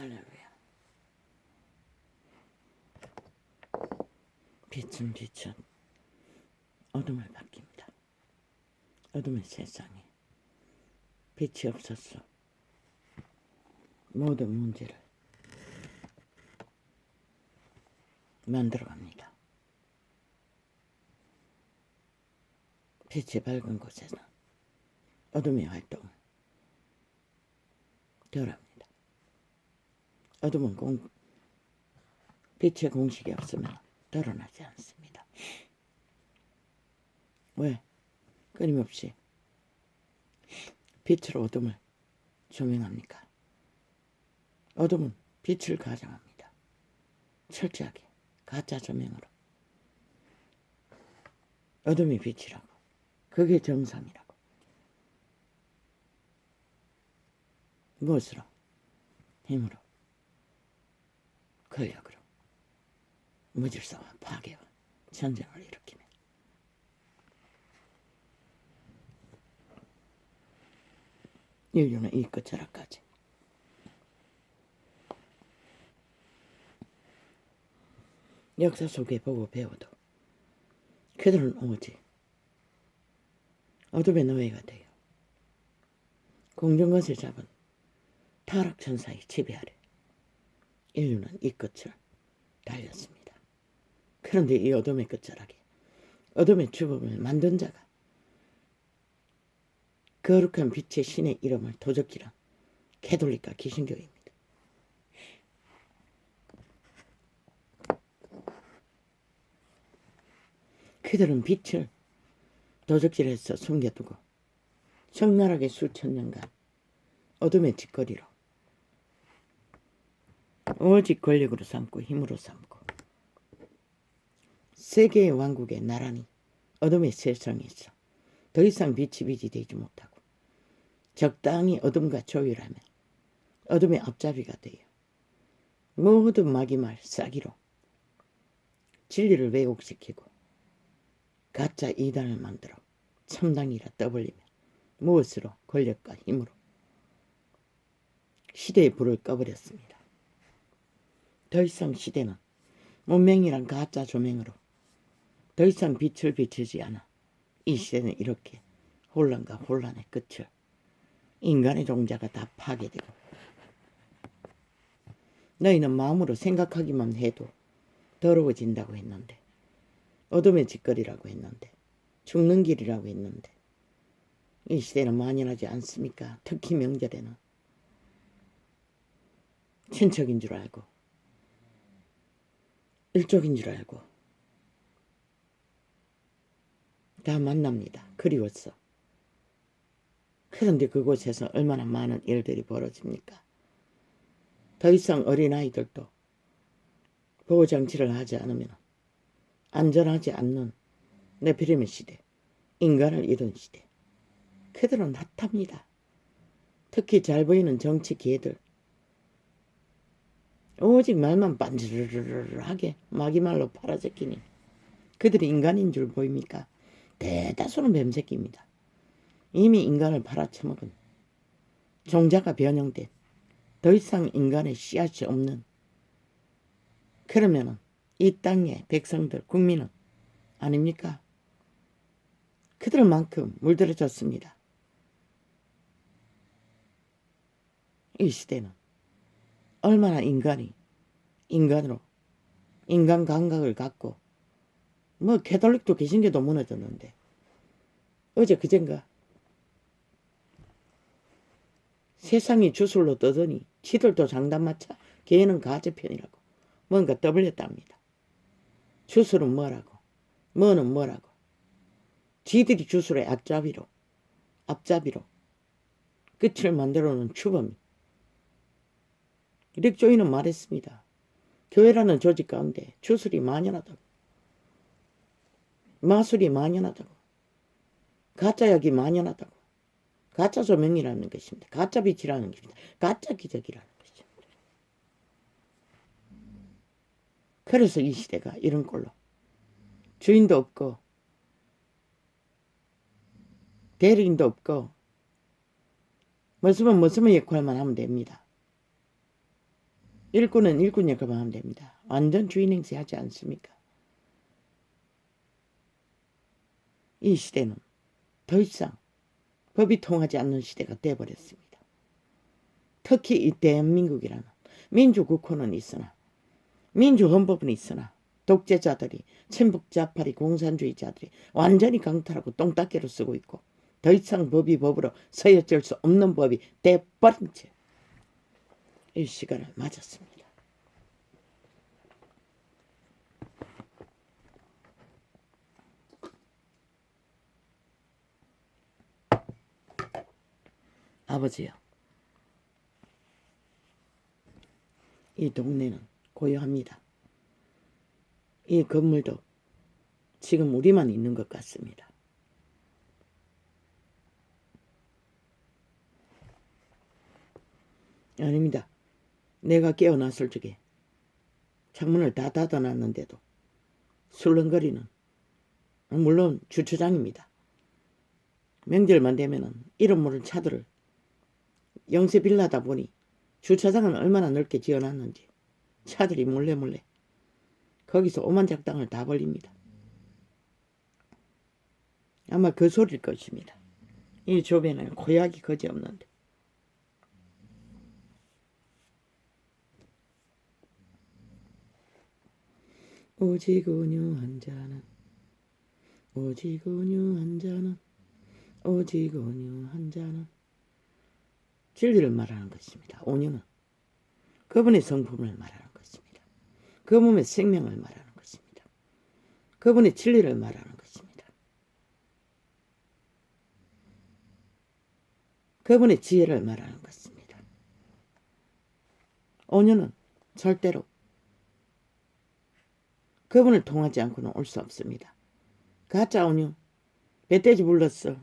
할렐루야. 빛은 어둠을 바뀝니다. 어둠의 세상에 빛이 없었어. 모든 문제를 만들어갑니다. 빛이 밝은 곳에서 어둠의 활동을 덜합니다. 어둠은 빛의 공식이 없으면 드러나지 않습니다. 왜? 끊임없이 빛으로 어둠을 조명합니까? 어둠은 빛을 가장합니다. 철저하게 가짜 조명으로. 어둠이 빛이라고. 그게 정상이라고. 무엇으로? 힘으로, 권력으로, 무질서와 파괴와 전쟁을 일으키며 인류는 이 끝자락까지 역사 속에 보고 배워도 그들은 오직 어둠의 노예가 되어 공중것을 잡은 타락천사의 지배 아래 인류는 이 끝을 달렸습니다. 그런데 이 어둠의 끝자락에 어둠의 주범을 만든 자가 거룩한 빛의 신의 이름을 도적질한 캐톨릭과 기신교입니다. 그들은 빛을 도적질해서 숨겨두고 적나라하게 수천 년간 어둠의 짓거리로 오직 권력으로 삼고 힘으로 삼고 세계의 왕국에 나란히 어둠의 세상에서 더 이상 빛이 되지 못하고 적당히 어둠과 조율하며 어둠의 앞잡이가 되어 모든 마귀말 싸기로 진리를 왜곡시키고 가짜 이단을 만들어 참당이라 떠벌리며 무엇으로? 권력과 힘으로 시대의 불을 꺼버렸습니다. 더 이상 시대는 문명이란 가짜 조명으로 더 이상 빛을 비추지 않아. 이 시대는 이렇게 혼란과 혼란의 끝을 인간의 종자가 다 파괴되고 너희는 마음으로 생각하기만 해도 더러워진다고 했는데 어둠의 짓거리라고 했는데 죽는 길이라고 했는데 이 시대는 만연하지 않습니까? 특히 명절에는 친척인 줄 알고 일족인 줄 알고 다 만납니다. 그리웠어. 그런데 그곳에서 얼마나 많은 일들이 벌어집니까? 더 이상 어린아이들도 보호장치를 하지 않으면 안전하지 않는 네피림의 시대, 인간을 잃은 시대. 그들은 핫합니다. 특히 잘 보이는 정치 개들. 오직 말만 반지르르르하게 마귀말로 팔아제끼니 그들이 인간인 줄 보입니까? 대다수는 뱀새끼입니다. 이미 인간을 팔아쳐먹은 종자가 변형된 더 이상 인간의 씨앗이 없는 그러면은 이 땅의 백성들 국민은 아닙니까? 그들만큼 물들어졌습니다. 이 시대는 얼마나 인간이 인간으로 인간 감각을 갖고 뭐 캐톨릭도 개신교도 무너졌는데 어제 그젠가 세상이 주술로 떠더니 지들도 장단마차 걔는 가짜편이라고 뭔가 떠벌렸답니다. 주술은 뭐라고 뭐는 뭐라고 지들이 주술의 앞잡이로 끝을 만들어놓은 추범이 릭조이는 말했습니다. 교회라는 조직 가운데 주술이 만연하다고 마술이 만연하다고 가짜약이 만연하다고 가짜 조명이라는 것입니다. 가짜 빛이라는 것입니다. 가짜 기적이라는 것입니다. 그래서 이 시대가 이런 꼴로 주인도 없고 대리인도 없고 무슨 역할만 하면 됩니다. 일꾼은 일꾼 역할만 하면 됩니다. 완전 주인 행세하지 않습니까? 이 시대는 더 이상 법이 통하지 않는 시대가 되어버렸습니다. 특히 이 대한민국이라는 민주국호는 있으나 민주헌법은 있으나 독재자들이 친북자파리 공산주의자들이 완전히 강탈하고 똥닦개로 쓰고 있고 더 이상 법이 법으로 서여질 수 없는 법이 돼버린 채 이 시간을 맞았습니다. 아버지요, 이 동네는 고요합니다. 이 건물도 지금 우리만 있는 것 같습니다. 아닙니다. 내가 깨어났을 적에 창문을 다 닫아놨는데도 술렁거리는, 물론 주차장입니다. 명절만 되면은 이름 모를 차들을 영세 빌라다 보니 주차장은 얼마나 넓게 지어놨는지 차들이 몰래 거기서 오만작당을 다 벌립니다. 아마 그 소리일 것입니다. 이 조변에는 고약이 거지없는데. 오직 온유 한 잔은, 오직 온유 한 잔은, 오직 온유 한 잔은 진리를 말하는 것입니다. 온유는 그분의 성품을 말하는 것입니다. 그분의 생명을 말하는 것입니다. 그분의 진리를 말하는 것입니다. 그분의 지혜를 말하는 것입니다. 온유는 절대로 그분을 통하지 않고는 올 수 없습니다. 가짜 온유, 멧돼지 불렀어.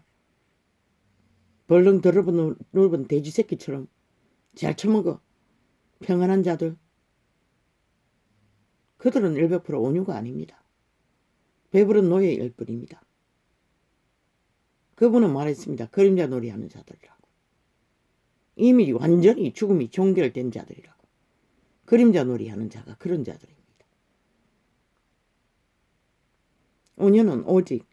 벌렁 더러운 넓은 돼지 새끼처럼 잘 처먹어. 평안한 자들, 그들은 100% 온유가 아닙니다. 배부른 노예일 뿐입니다. 그분은 말했습니다. 그림자 놀이하는 자들이라고. 이미 완전히 죽음이 종결된 자들이라고. 그림자 놀이하는 자가 그런 자들입니다. 온유는 오직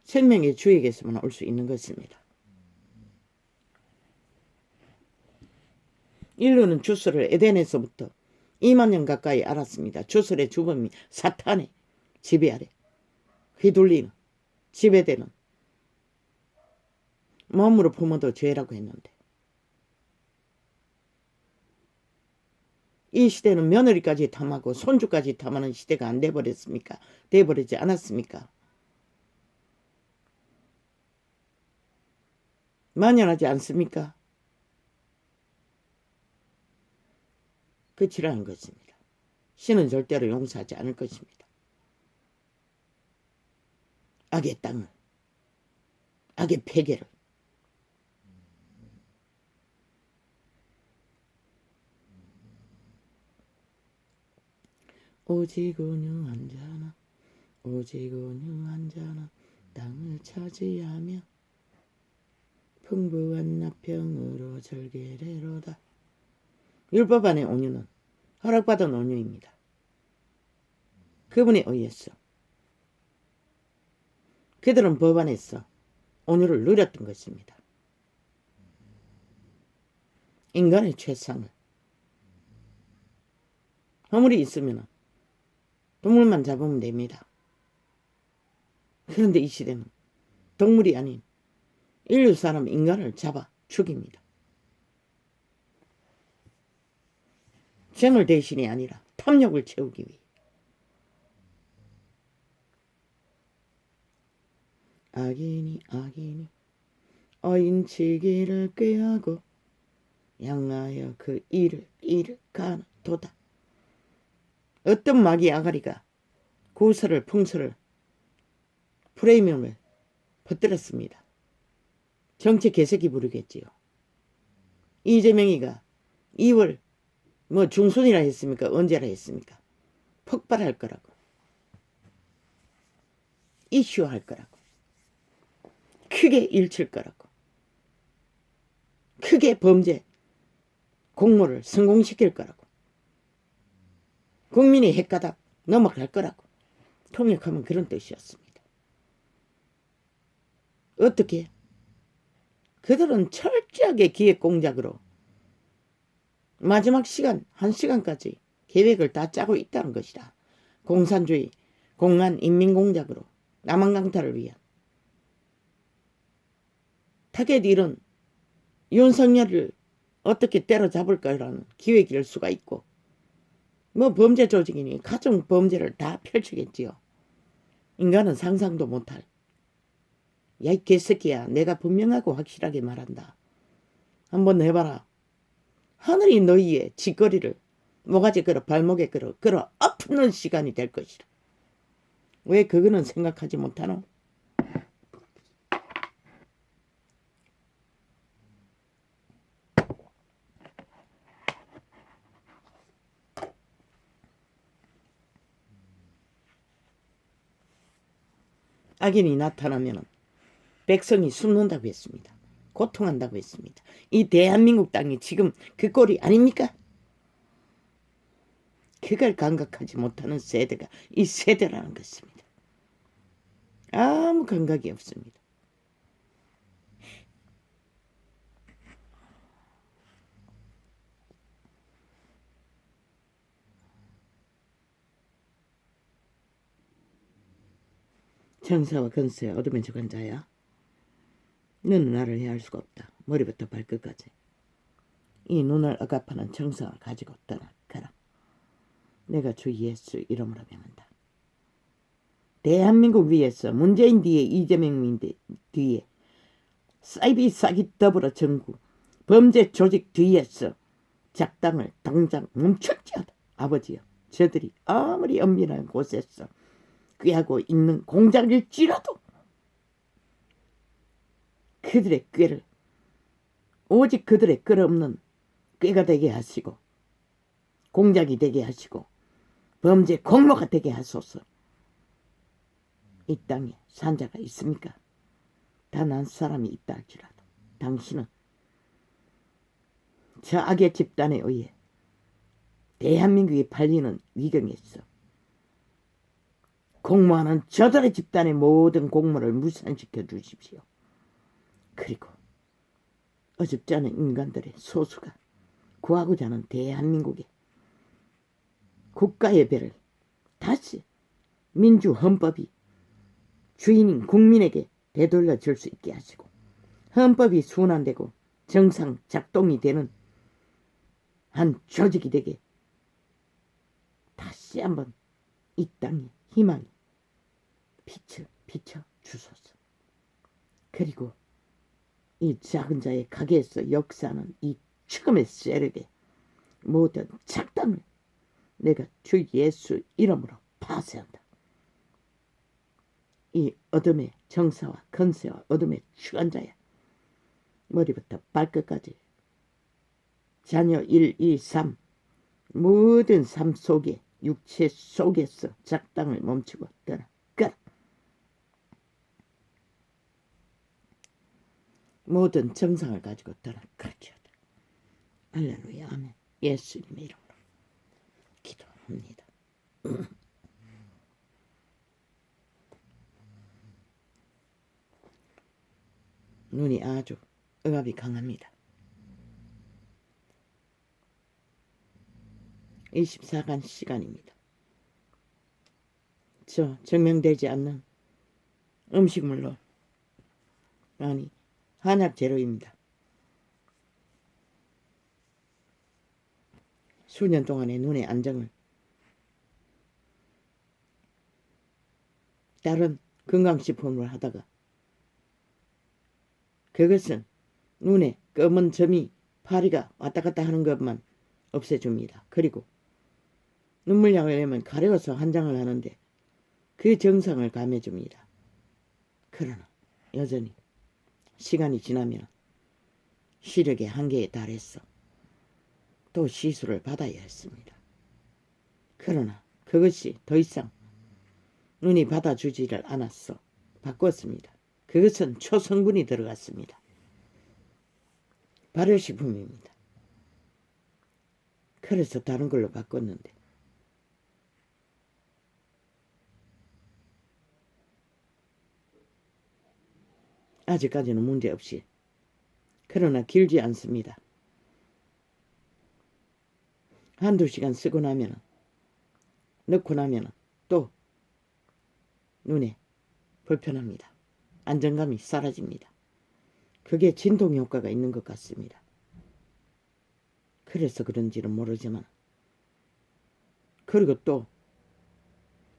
생명의 주에게서만 올 수 있는 것입니다. 인류는 주술을 에덴에서부터 2만 년 가까이 알았습니다. 주술의 주범이 사탄의 지배 아래 휘둘리는, 지배되는, 몸으로 품어도 죄라고 했는데 이 시대는 며느리까지 탐하고 손주까지 탐하는 시대가 안 돼버렸습니까? 돼버리지 않았습니까? 만연하지 않습니까? 끝이라는 것입니다. 신은 절대로 용서하지 않을 것입니다. 악의 땅을, 악의 폐계를, 오직 온유 한 잔은, 오직 온유 한 잔은 땅을 차지하며 풍부한 나평으로 절개되로다. 율법 안의 온유는 허락받은 온유입니다. 그분에 의해서 그들은 법 안에서 온유를 누렸던 것입니다. 인간의 최상을, 허물이 있으면 동물만 잡으면 됩니다. 그런데 이 시대는 동물이 아닌 인류 사람 인간을 잡아 죽입니다. 재물 대신이 아니라 탐욕을 채우기 위해. 악인이 어인치기를 꾀하고 양하여 그 일을 가노도다. 어떤 마귀 아가리가 구설을 풍설을 프레미엄을 퍼뜨렸습니다. 정치 개새끼 부르겠지요. 이재명이가 2월 중순이라 했습니까? 언제라 했습니까? 폭발할 거라고. 이슈할 거라고. 크게 일칠 거라고. 크게 범죄, 공모를 성공시킬 거라고. 국민이 헷가닥 넘어갈 거라고. 통역하면 그런 뜻이었습니다. 어떻게? 그들은 철저하게 기획공작으로 마지막 시간 1시간까지 계획을 다 짜고 있다는 것이다. 공산주의, 공안 인민공작으로 남한 강탈을 위한. 타겟1은 윤석열을 어떻게 때려잡을까라는 기획일 수가 있고, 뭐 범죄 조직이니 가정 범죄를 다 펼치겠지요. 인간은 상상도 못할. 야, 이 개새끼야, 내가 분명하고 확실하게 말한다. 한번 해봐라. 하늘이 너희의 짓거리를 모가지 끌어 발목에 끌어 엎는 시간이 될 것이다. 왜 그거는 생각하지 못하노? 악인이 나타나면 백성이 숨는다고 했습니다. 고통한다고 했습니다. 이 대한민국 땅이 지금 그 꼴이 아닙니까? 그걸 감각하지 못하는 세대가 이 세대라는 것입니다. 아무 감각이 없습니다. 천사와 근세와 어둠의 주관자야, 너는 나를 해할 수가 없다. 머리부터 발끝까지. 이 눈을 억압하는 정성을 가지고 떠나가라. 내가 주 예수 이름으로 명한다. 대한민국 위에서 문재인 뒤에 이재명 뒤에 사이비 사기 더불어 정부 범죄 조직 뒤에서 작당을 당장 멈출지어다. 아버지여, 저들이 아무리 엄밀한 곳에서 꾀하고 있는 공작일지라도 그들의 꾀를 오직 그들의 끌어없는 꾀가 되게 하시고 공작이 되게 하시고 범죄 공모가 되게 하소서. 이 땅에 산자가 있습니까? 단 한 사람이 있다 할지라도 당신은 저 악의 집단에 의해 대한민국이 팔리는 위경에서 공모하는 저들의 집단의 모든 공모를 무산시켜 주십시오. 그리고 어줍지 않은 인간들의 소수가 구하고자 하는 대한민국의 국가의 배를 다시 민주 헌법이 주인인 국민에게 되돌려 줄 수 있게 하시고 헌법이 순환되고 정상 작동이 되는 한 조직이 되게 다시 한번 이 땅에 희망이 빛을 비춰 주소서. 그리고 이 작은 자의 가게에서 역사하는 이 죽음의 세력의 모든 작당을 내가 주 예수 이름으로 파쇄한다. 이 어둠의 정사와 건세와 어둠의 주관자야, 머리부터 발끝까지 자녀 1, 2, 3 모든 삶 속에 육체 속에서 작당을 멈추고 떠나가라. 모든 정상을 가지고 떠나갈지어다. 할렐루야, 아멘. 예수님의 이름으로 기도합니다. 눈이 아주 억압이 강합니다. 24간 시간입니다. 저 증명되지 않는 음식물로, 아니 한약 재료입니다. 수년 동안의 눈의 안정을 다른 건강식품을 하다가 그것은 눈에 검은 점이 파리가 왔다 갔다 하는 것만 없애줍니다. 그리고 눈물약을 내면 가려워서 한장을 하는데 그 정상을 감해줍니다. 그러나 여전히 시간이 지나면 시력의 한계에 달했어 또 시술을 받아야 했습니다. 그러나 그것이 더 이상 눈이 받아주지를 않았어. 바꿨습니다. 그것은 초성분이 들어갔습니다. 발효식품입니다. 그래서 다른 걸로 바꿨는데 아직까지는 문제없이. 그러나 길지 않습니다. 한두 시간 쓰고 나면 넣고 나면 또 눈에 불편합니다. 안정감이 사라집니다. 그게 진동 효과가 있는 것 같습니다. 그래서 그런지는 모르지만, 그리고 또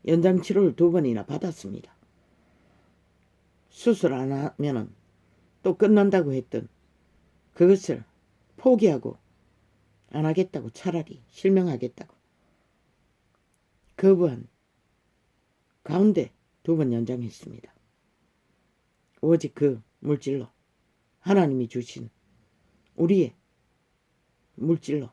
연장 치료를 2번이나 받았습니다. 수술 안 하면은 또 끝난다고 했던 그것을 포기하고 안 하겠다고, 차라리 실명하겠다고 거부한 가운데 2번 연장했습니다. 오직 그 물질로, 하나님이 주신 우리의 물질로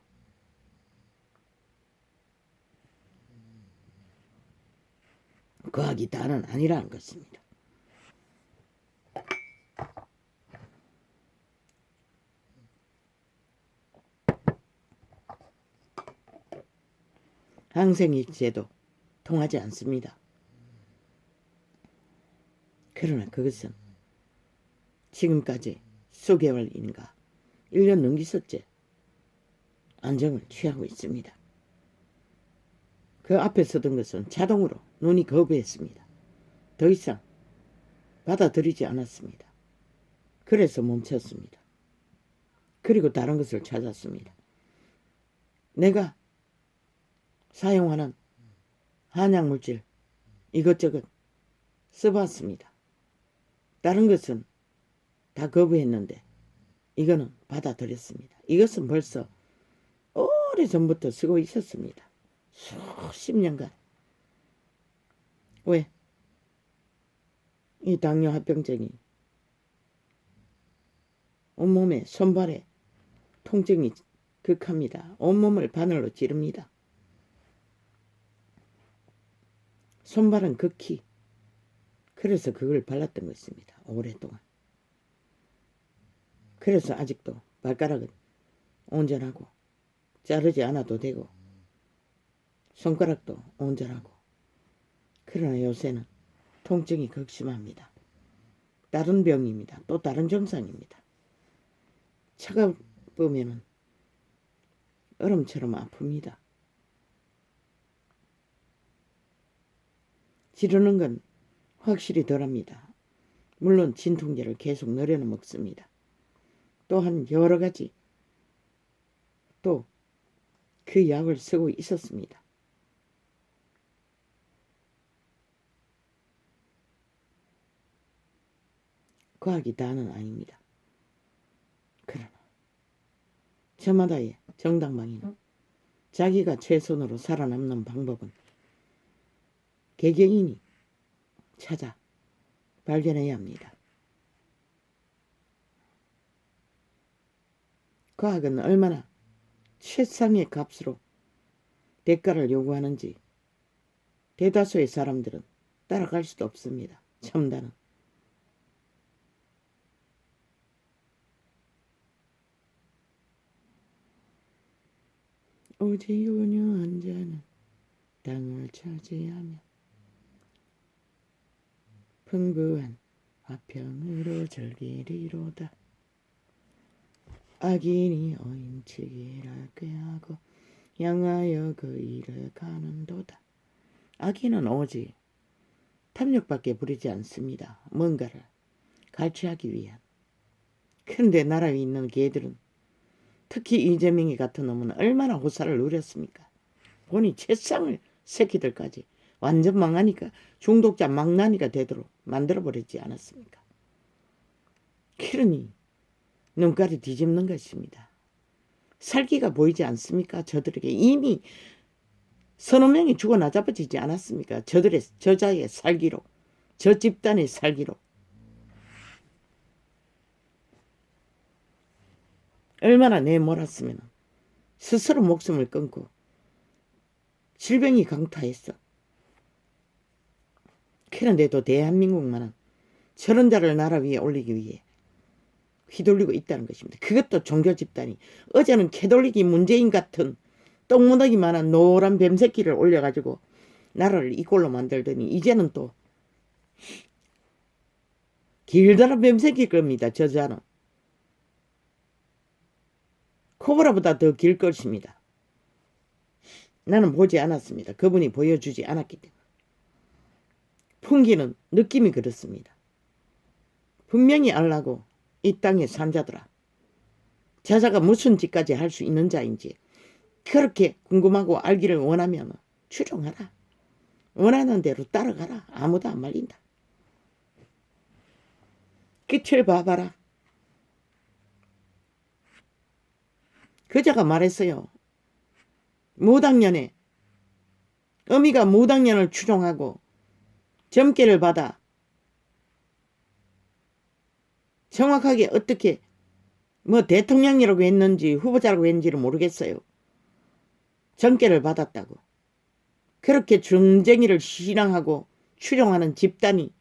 거하기 다는 아니라는 것입니다. 항생일제도 통하지 않습니다. 그러나 그것은 지금까지 수개월인가 1년 넘기었째 안정을 취하고 있습니다. 그 앞에 서던 것은 자동으로 눈이 거부했습니다. 더 이상 받아들이지 않았습니다. 그래서 멈췄습니다. 그리고 다른 것을 찾았습니다. 내가 사용하는 한약물질 이것저것 써봤습니다. 다른 것은 다 거부했는데 이거는 받아들였습니다. 이것은 벌써 오래전부터 쓰고 있었습니다. 수십 년간. 왜? 이 당뇨 합병증이 온몸에 손발에 통증이 극합니다. 온몸을 바늘로 찌릅니다. 손발은 극히. 그래서 그걸 발랐던 것입니다. 오랫동안. 그래서 아직도 발가락은 온전하고 자르지 않아도 되고 손가락도 온전하고. 그러나 요새는 통증이 극심합니다. 다른 병입니다. 또 다른 증상입니다. 차가우면 얼음처럼 아픕니다. 지르는 건 확실히 덜합니다. 물론 진통제를 계속 늘여는 먹습니다. 또한 여러 가지 또 그 약을 쓰고 있었습니다. 과학이 다는 아닙니다. 그러나 저마다의 정당방위는 자기가 최선으로 살아남는 방법은 개개인이 찾아 발견해야 합니다. 과학은 얼마나 최상의 값으로 대가를 요구하는지 대다수의 사람들은 따라갈 수도 없습니다. 첨단은. 오직 온유한 자는 땅을 차지하며 풍부한 화평으로 즐기리로다. 악인이 어인치기를 꾀하고 향하여 그 일을 가는도다. 악인은 오직 탐욕밖에 부리지 않습니다. 뭔가를 갈취하기 위한. 그런데 나라 위에 있는 개들은, 특히 이재명이 같은 놈은 얼마나 호사를 누렸습니까? 보니 채상을 새끼들까지 완전 망하니까 중독자 망나니가 되도록 만들어버리지 않았습니까? 그러니 눈깔이 뒤집는 것입니다. 살기가 보이지 않습니까? 저들에게 이미 서너 명이 죽어 나잡아지지 않았습니까? 저자의 살기로, 저 집단의 살기로. 얼마나 내몰았으면 스스로 목숨을 끊고 질병이 강타했어. 그런데도 대한민국만은 저런 자를 나라 위에 올리기 위해 휘둘리고 있다는 것입니다. 그것도 종교 집단이. 어제는 캐톨릭이 문재인 같은 똥무더기만한 노란 뱀새끼를 올려가지고 나라를 이꼴로 만들더니 이제는 또 길다란 뱀새끼일 겁니다. 저자는 코브라보다 더 길 것입니다. 나는 보지 않았습니다. 그분이 보여주지 않았기 때문에. 풍기는 느낌이 그렇습니다. 분명히 알라고 이 땅에 산 자들아, 저자가 무슨 짓까지 할 수 있는 자인지 그렇게 궁금하고 알기를 원하면 추종하라. 원하는 대로 따라가라. 아무도 안 말린다. 끝을 봐봐라. 그자가 말했어요. 무당년에 어미가 무당년을 추종하고 점괘를 받아 정확하게 어떻게 뭐 대통령이라고 했는지 후보자라고 했는지를 모르겠어요. 점괘를 받았다고. 그렇게 중쟁이를 신앙하고 추종하는 집단이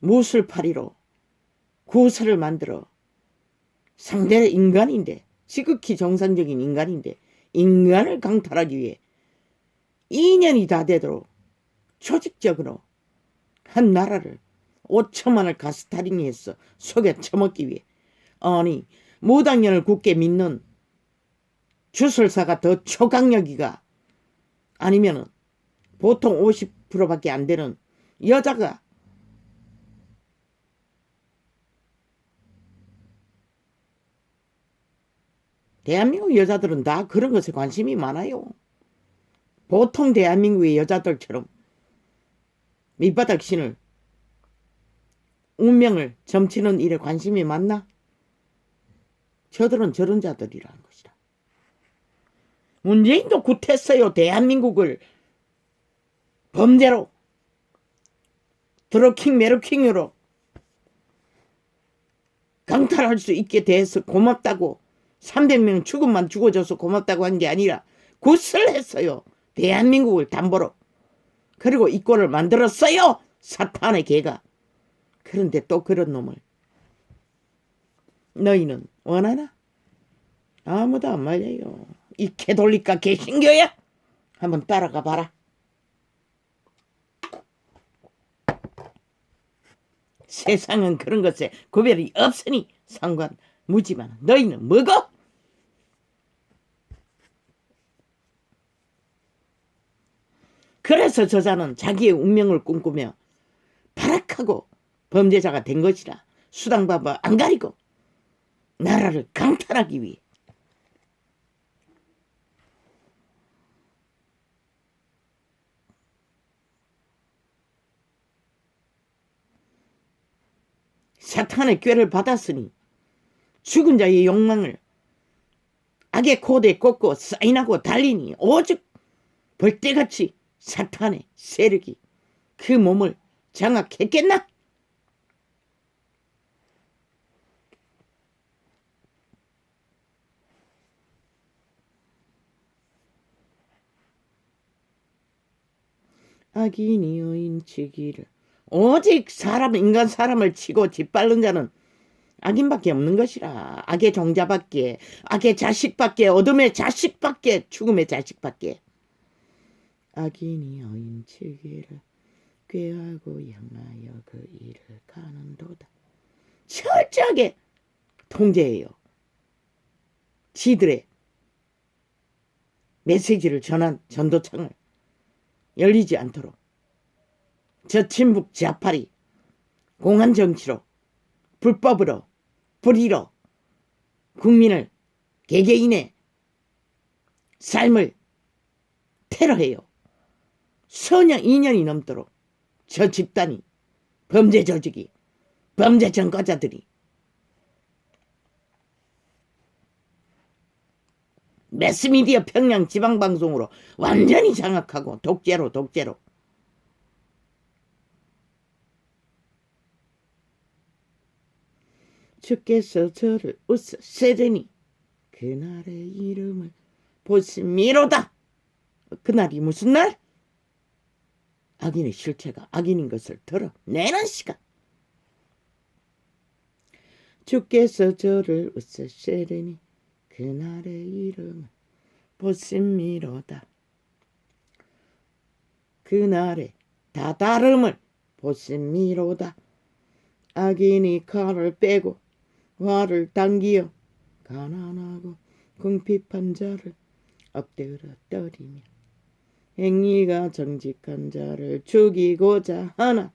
무술파리로 구설을 만들어 상대는 인간인데, 지극히 정상적인 인간인데 인간을 강탈하기 위해 2년이 다 되도록 조직적으로 한 나라를 5천만을 가스타링해서 속에 처먹기 위해, 아니 무당년을 굳게 믿는 주술사가 더 초강력이가 아니면은 보통 50%밖에 안 되는 여자가 대한민국 여자들은 다 그런 것에 관심이 많아요. 보통 대한민국의 여자들처럼 밑바닥 신을 운명을 점치는 일에 관심이 많나? 저들은 저런 자들이라는 것이다. 문재인도 굿했어요. 대한민국을 범죄로 드러킹 메르킹으로 강탈할 수 있게 돼서 고맙다고, 300명 죽음만 죽어줘서 고맙다고 한 게 아니라 굿을 했어요. 대한민국을 담보로. 그리고 이 꼴을 만들었어요. 사탄의 개가. 그런데 또 그런 놈을 너희는 원하나? 아무도 안 말려요. 이 개돌리까 개신교야? 한번 따라가 봐라. 세상은 그런 것에 구별이 없으니 상관무지만 너희는 뭐고? 그래서 저자는 자기의 운명을 꿈꾸며 발악하고 범죄자가 된 것이라. 수당바바 안 가리고 나라를 강탈하기 위해. 사탄의 꾀를 받았으니 죽은 자의 욕망을 악의 코드에 꽂고 사인하고 달리니 오직 벌떼같이 사탄의 세력이 그 몸을 장악했겠나? 악인이 여인치기를, 오직 인간 사람을 치고 짓밟는 자는 악인밖에 없는 것이라. 악의 종자밖에, 악의 자식밖에, 어둠의 자식밖에, 죽음의 자식밖에. 악인이 여인치기를 꾀하고 향하여 그 일을 가는도다. 철저하게 통제해요. 지들의 메시지를 전한 전도창을 열리지 않도록 저친북 좌파리 공안 정치로, 불법으로, 불의로 국민을, 개개인의 삶을 테러해요. 서년 2년이 넘도록 저 집단이, 범죄 조직이, 범죄 전과자들이 매스미디어 평양 지방방송으로 완전히 장악하고 독재로 주께서 저를 웃으시더니 그날의 이름을 보시미로다. 그날이 무슨 날? 악인의 실체가 악인인 것을 드러내는 시간. 주께서 저를 웃으시더니 그날의 이름을 보심이로다. 그날의 다다름을 보심이로다. 악인이 칼을 빼고 활을 당기어 가난하고 궁핍한 자를 엎드려 때리며 행위가 정직한 자를 죽이고자 하나.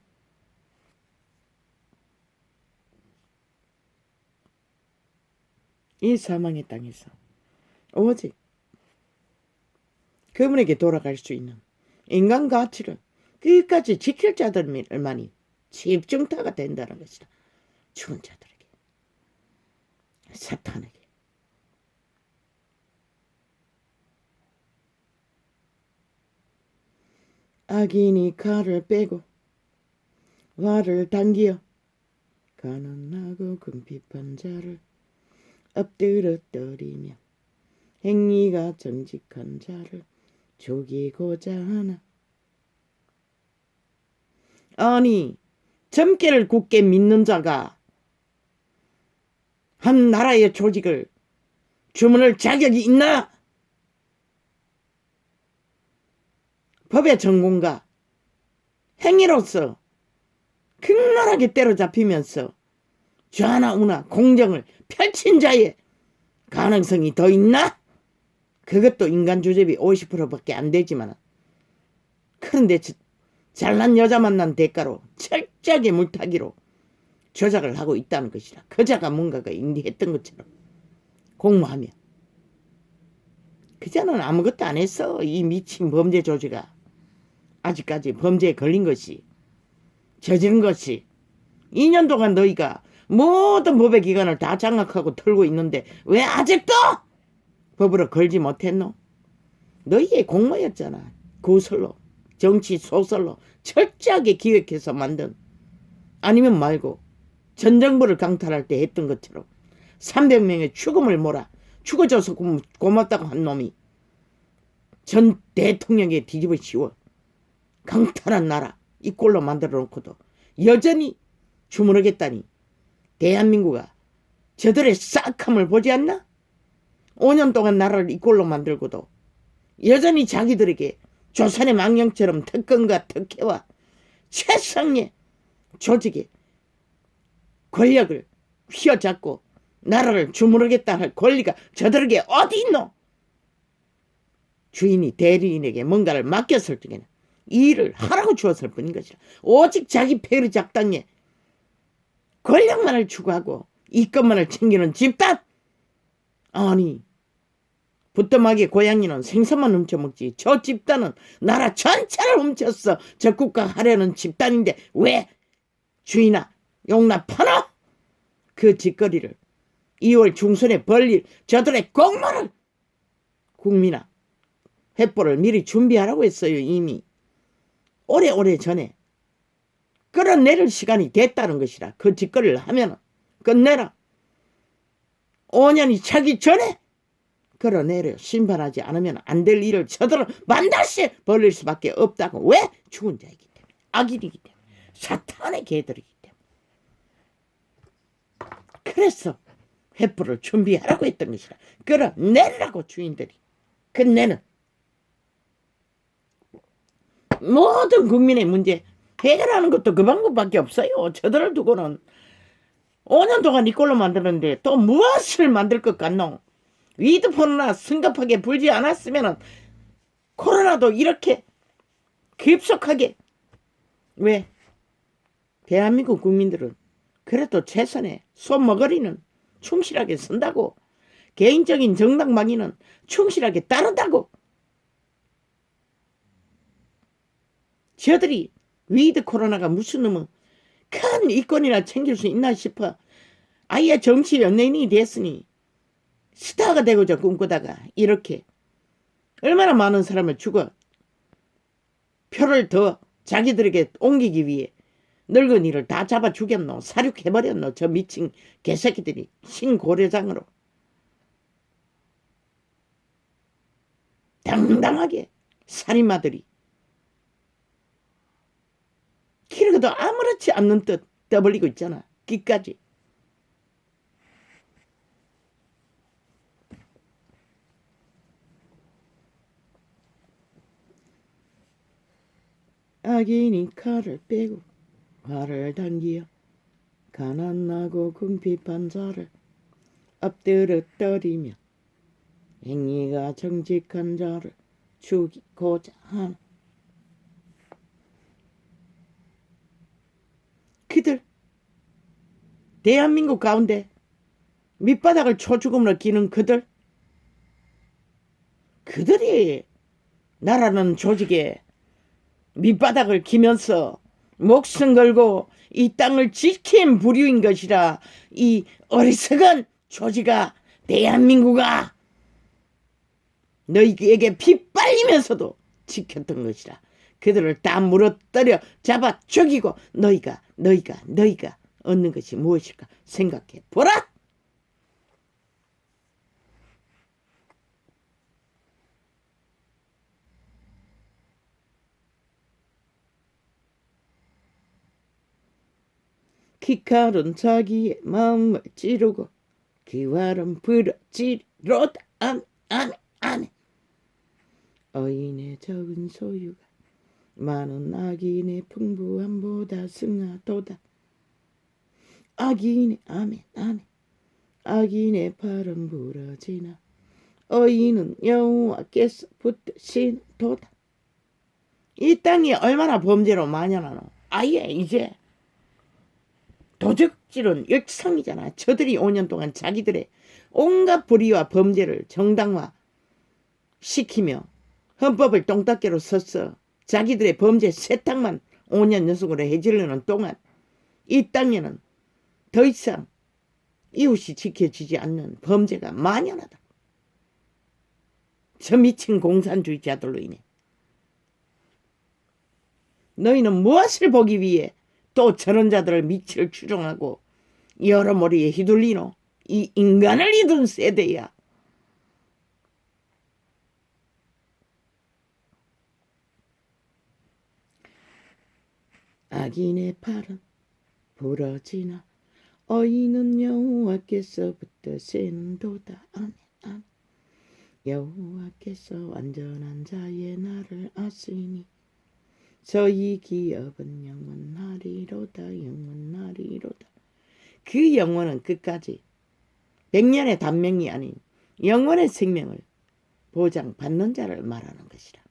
이 사망의 땅에서 오직 그분에게 돌아갈 수 있는 인간 가치를 끝까지 지킬 자들만이 집중타가 된다는 것이다. 죽은 자들에게, 사탄에게. 악인이 칼을 빼고 활을 당기어 가난하고 궁핍한 자를 엎드려 때리며 행위가 정직한 자를 죽이고자 하나. 아니, 점괘를 굳게 믿는 자가 한 나라의 조직을 주문할 자격이 있나? 법의 전공과 행위로서 극렬하게 때려잡히면서 좌나 우나 공정을 펼친 자의 가능성이 더 있나? 그것도 인간 주접이 50%밖에 안 되지만, 그런데 잘난 여자 만난 대가로 철저하게 물타기로 조작을 하고 있다는 것이라. 그자가 뭔가가 인디했던 것처럼 공모하며. 그자는 아무것도 안 했어. 이 미친 범죄 조직아. 아직까지 범죄에 걸린 것이, 저지른 것이 2년 동안 너희가 모든 법의 기관을 다 장악하고 털고 있는데 왜 아직도 법으로 걸지 못했노? 너희의 공모였잖아. 구설로, 정치 소설로 철저하게 기획해서 만든, 아니면 말고 전 정부를 강탈할 때 했던 것처럼 300명의 죽음을 몰아 죽어줘서 고맙다고 한 놈이 전 대통령에 뒤집어 씌워 강탈한 나라 이 꼴로 만들어 놓고도 여전히 주무르겠다니, 대한민국아 저들의 싹함을 보지 않나? 5년 동안 나라를 이 꼴로 만들고도 여전히 자기들에게 조선의 망령처럼 특권과 특혜와 최상의 조직의 권력을 휘어잡고 나라를 주무르겠다 할 권리가 저들에게 어디 있노? 주인이 대리인에게 뭔가를 맡겼을 적에는 이 일을 하라고 주었을 뿐인 것이라. 오직 자기 패리 작당에 권력만을 추구하고 이것만을 챙기는 집단. 아니, 부뚜막의 고양이는 생선만 훔쳐먹지 저 집단은 나라 전체를 훔쳤어 적국화하려는 집단인데 왜 주인아 용납하나? 그 짓거리를 2월 중순에 벌릴 저들의 공모를 국민아 횃불을 미리 준비하라고 했어요. 이미 오래오래 전에 끌어내릴 시간이 됐다는 것이라. 그 짓거리를 하면 끝내라. 5년이 차기 전에 끌어내려. 심판하지 않으면 안 될 일을 저들은 반드시 벌릴 수밖에 없다고. 왜? 죽은 자이기 때문에, 악인이기 때문에, 사탄의 개들이기 때문에. 그래서 횃불을 준비하라고 했던 것이라. 끌어내리라고 주인들이. 끝내는 모든 국민의 문제 해결하는 것도 그 방법밖에 없어요. 저들을 두고는 5년 동안 이꼴로 만드는데 또 무엇을 만들 것 같노? 위드폰이나 성급하게 불지 않았으면 코로나도 이렇게 급속하게. 왜? 대한민국 국민들은 그래도 최선의 손머거리는 충실하게 쓴다고, 개인적인 정당방위는 충실하게 따른다고. 저들이 위드 코로나가 무슨 놈의 큰 이권이나 챙길 수 있나 싶어. 아예 정치 연예인이 됐으니 스타가 되고자 꿈꾸다가 이렇게 얼마나 많은 사람을 죽어 표를 더 자기들에게 옮기기 위해 늙은이를 다 잡아 죽였노. 사륙해버렸노. 저 미친 개새끼들이 신고려장으로 당당하게 살인마들이 그러고도 아무렇지 않는 듯 떠벌리고 있잖아. 끝까지. 악인이 칼을 빼고 활을 당기어 가난하고 궁핍한 자를 엎드려 때리며 행위가 정직한 자를 죽이고자 하는 그들, 대한민국 가운데 밑바닥을 초죽음으로 기는 그들이 나라는 조직에 밑바닥을 기면서 목숨 걸고 이 땅을 지킨 부류인 것이라. 이 어리석은 조직아, 대한민국아, 너희에게 피 빨리면서도 지켰던 것이라. 그들을 다 물어뜨려 잡아 죽이고 너희가 얻는 것이 무엇일까 생각해 보라. 키칼은 자기의 마음을 찌르고 그 활은 부러지로다. 아멘. 어인의 적은 소유가 많은 악인의 풍부함보다 승하도다. 악인의 아멘. 악인의 팔은 부러지나 어인은 여호와께서 붙드신 도다. 이 땅이 얼마나 범죄로 만연하노. 아예 이제 도적질은 일상이잖아. 저들이 5년 동안 자기들의 온갖 불의와 범죄를 정당화 시키며 헌법을 똥닦개로 써서 자기들의 범죄 세탁만 5년 연속으로 해지려는 동안 이 땅에는 더 이상 이웃이 지켜지지 않는 범죄가 만연하다. 저 미친 공산주의자들로 인해. 너희는 무엇을 보기 위해 또 저런 자들을 미치를 추종하고 여러모리에 휘둘리노. 이 인간을 이룬 세대야. 악인의 팔은 부러지나 어인은 여호와께서부터 세는도다. 아멘. 여호와께서 완전한 자의 날을 아시니 저희 기업은 영원하리로다. 그 영원은 끝까지 100년의 단명이 아닌 영원의 생명을 보장받는 자를 말하는 것이라.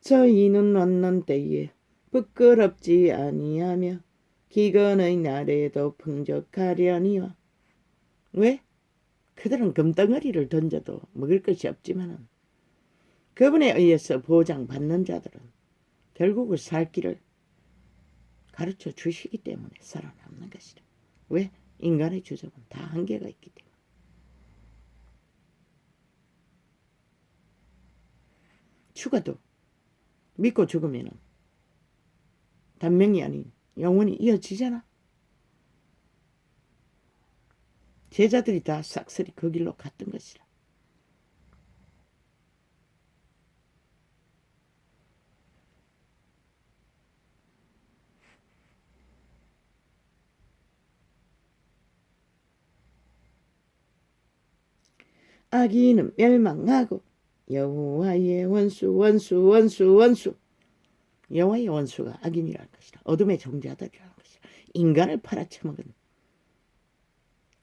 저희는 왔는 때에 부끄럽지 아니하며 기근의 날에도 풍족하려니와. 왜? 그들은 금덩어리를 던져도 먹을 것이 없지만 그분에 의해서 보장받는 자들은 결국은 살 길을 가르쳐 주시기 때문에 살아남는 것이라. 왜? 인간의 주적은 다 한계가 있기 때문에. 죽어도 믿고 죽으면 단명이 아닌 영원히 이어지잖아. 제자들이 다 싹쓸이 그 길로 갔던 것이라. 악인은 멸망하고 여호와의 원수. 여호와의 원수가 악인이라는 것이라. 어둠의 종자들이라는 것이라. 인간을 팔아쳐먹은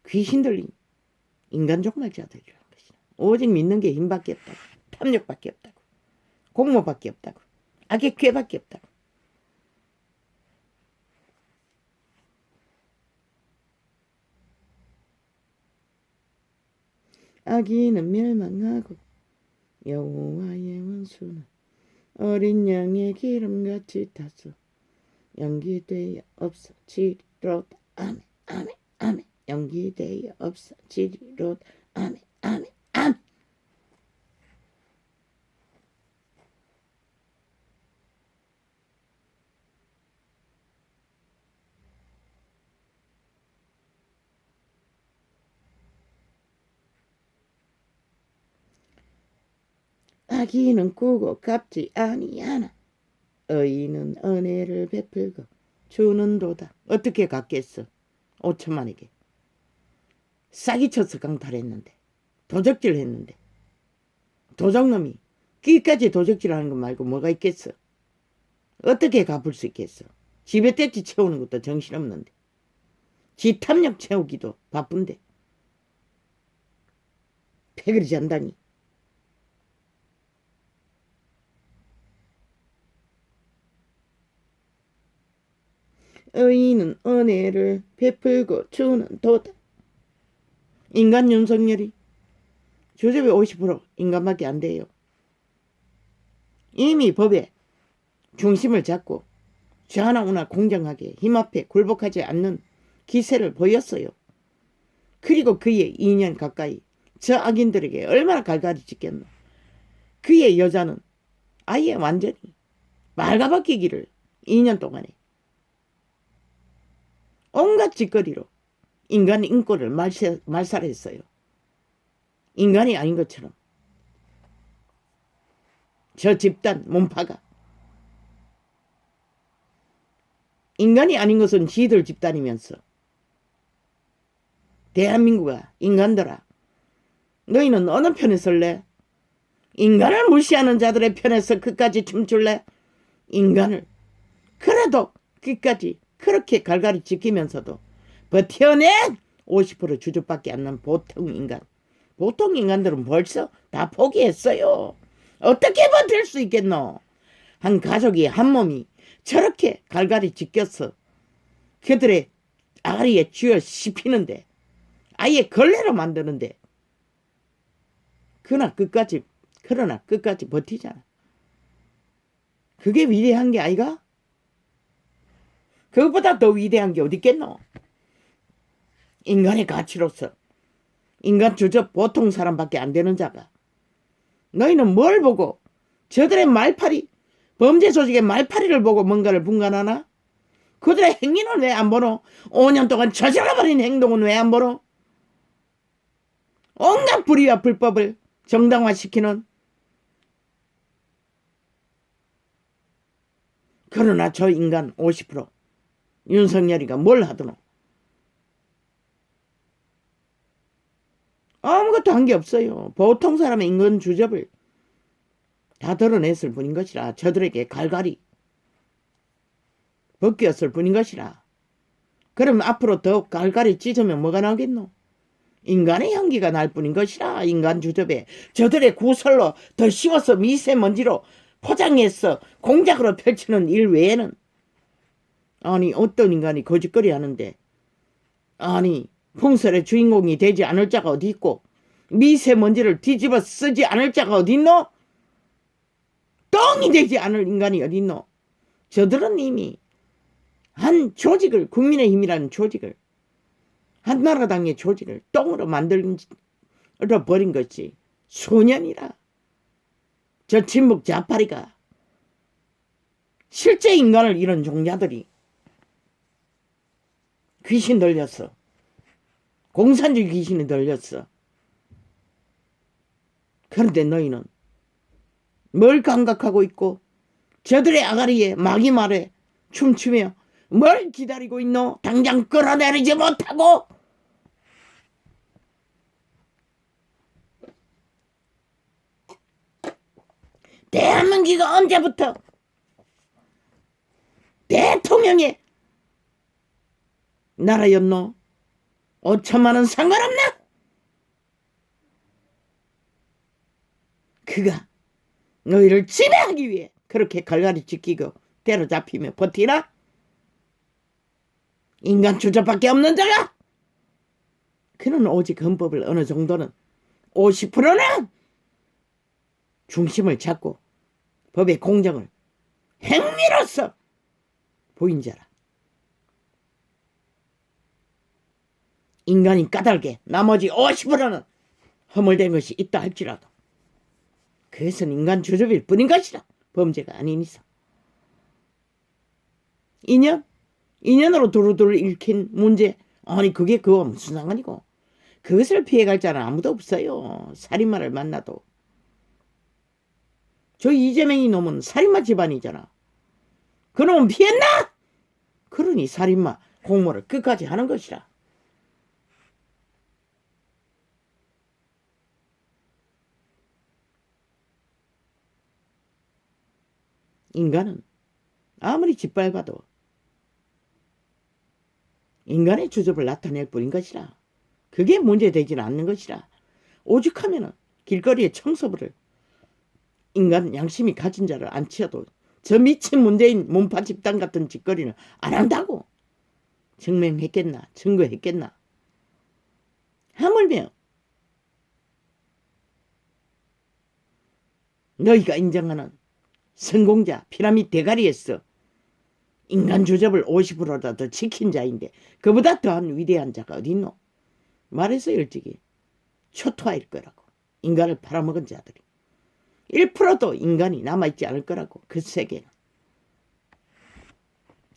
귀신들린 인간 종말자들이라는 것이라. 오직 믿는 게 힘밖에 없다고. 탐욕밖에 없다고. 공모밖에 없다고. 악의 꾀밖에 없다고. 악인은 멸망하고 여호와의 원수는 어린 양의 기름같이 타서 연기되어 없어지리로다. 아멘. 연기되어 없어지리로다. 아멘. 악인은 꾸고 갚지 아니하나 의인은 은혜를 베풀고 주는도다. 어떻게 갚겠어? 5천만에게 사기쳐서 강탈했는데, 도적질했는데 도적놈이 끼까지 도적질하는 것 말고 뭐가 있겠어? 어떻게 갚을 수 있겠어? 집에 떼지 채우는 것도 정신없는데 지 탐욕 채우기도 바쁜데 패거리 잔다니. 의인은 은혜를 베풀고 주는 도다. 인간 윤석열이 주접의 50% 인간밖에 안 돼요. 이미 법에 중심을 잡고 좌나우나 공정하게 힘 앞에 굴복하지 않는 기세를 보였어요. 그리고 그의 2년 가까이 저 악인들에게 얼마나 갈갈이 찢겠노. 그의 여자는 아예 완전히 말가벗기기를 2년 동안에 온갖 짓거리로 인간 인권을 말살했어요. 인간이 아닌 것처럼 저 집단 몸파가 인간이 아닌 것은 지들 집단이면서 대한민국아 인간들아 너희는 어느 편에 설래? 인간을 무시하는 자들의 편에서 끝까지 춤출래? 인간을 그래도 끝까지 그렇게 갈갈이 지키면서도 버텨낸 50% 주주밖에 안 난 보통 인간. 보통 인간들은 벌써 다 포기했어요. 어떻게 버틸 수 있겠노? 한 가족이 한 몸이 저렇게 갈갈이 지켰어. 그들의 아가리에 쥐어 씹히는데 아예 걸레로 만드는데 그러나 끝까지 버티잖아. 그게 위대한 게 아이가? 그것보다 더 위대한 게 어디 있겠노? 인간의 가치로서 인간 주접 보통 사람밖에 안 되는 자가 너희는 뭘 보고 저들의 말파리 범죄 조직의 말파리를 보고 뭔가를 분간하나? 그들의 행위는 왜 안 보노? 5년 동안 저질러버린 행동은 왜 안 보노? 온갖 불의와 불법을 정당화시키는. 그러나 저 인간 50% 윤석열이가 뭘 하더노? 아무것도 한 게 없어요. 보통 사람의 인간 주접을 다 드러냈을 뿐인 것이라. 저들에게 갈갈이 벗겼을 뿐인 것이라. 그럼 앞으로 더욱 갈갈이 찢으면 뭐가 나오겠노? 인간의 향기가 날 뿐인 것이라. 인간 주접에 저들의 구설로 더 씌워서 미세먼지로 포장해서 공작으로 펼치는 일 외에는 아니 어떤 인간이 거짓거리 하는데 아니 풍설의 주인공이 되지 않을 자가 어디 있고 미세먼지를 뒤집어 쓰지 않을 자가 어디 있노? 똥이 되지 않을 인간이 어디 있노? 저들은 이미 한 조직을 국민의힘이라는 조직을 한나라당의 조직을 똥으로 만들어버린 것이 소년이라. 저 친북 자파리가 실제 인간을 잃은 종자들이 귀신 들렸어. 공산주의 귀신이 들렸어. 그런데 너희는 뭘 감각하고 있고 저들의 아가리에 마귀 말에 춤추며 뭘 기다리고 있노? 당장 끌어내리지 못하고. 대한민국이 언제부터 대통령의 나라였노? 5천만 원 상관없나? 그가 너희를 지배하기 위해 그렇게 갈갈이 찢기고 때려잡히며 버티나? 인간 주접밖에 없는 자가? 그는 오직 헌법을 어느 정도는 50%는 중심을 잡고 법의 공정을 행위로서 보인 자라. 인간이 까닭에 나머지 50%는 허물된 것이 있다 할지라도 그것은 인간 주접일 뿐인 것이라. 범죄가 아닌 이상. 2년으로 두루두루 읽힌 문제. 아니 그게 그거 무슨 상관이고. 그것을 피해갈 자는 아무도 없어요. 살인마를 만나도. 저 이재명이 놈은 살인마 집안이잖아. 그놈은 피했나? 그러니 살인마 공모를 끝까지 하는 것이라. 인간은 아무리 짓밟아도 인간의 주접을 나타낼 뿐인 것이라. 그게 문제되지는 않는 것이라. 오죽하면은 길거리에 청소부를 인간 양심이 가진 자를 안 치어도 저 미친 문재인 몸파 집단 같은 짓거리는 안 한다고. 증명했겠나? 증거했겠나? 하물며 너희가 인정하는 성공자 피라미드 대가리에서 인간 주접을 50%라도 지킨 자인데 그보다 더한 위대한 자가 어디 있노? 말해서 일찍이 초토화일 거라고. 인간을 팔아먹은 자들이 1%도 인간이 남아있지 않을 거라고. 그 세계는.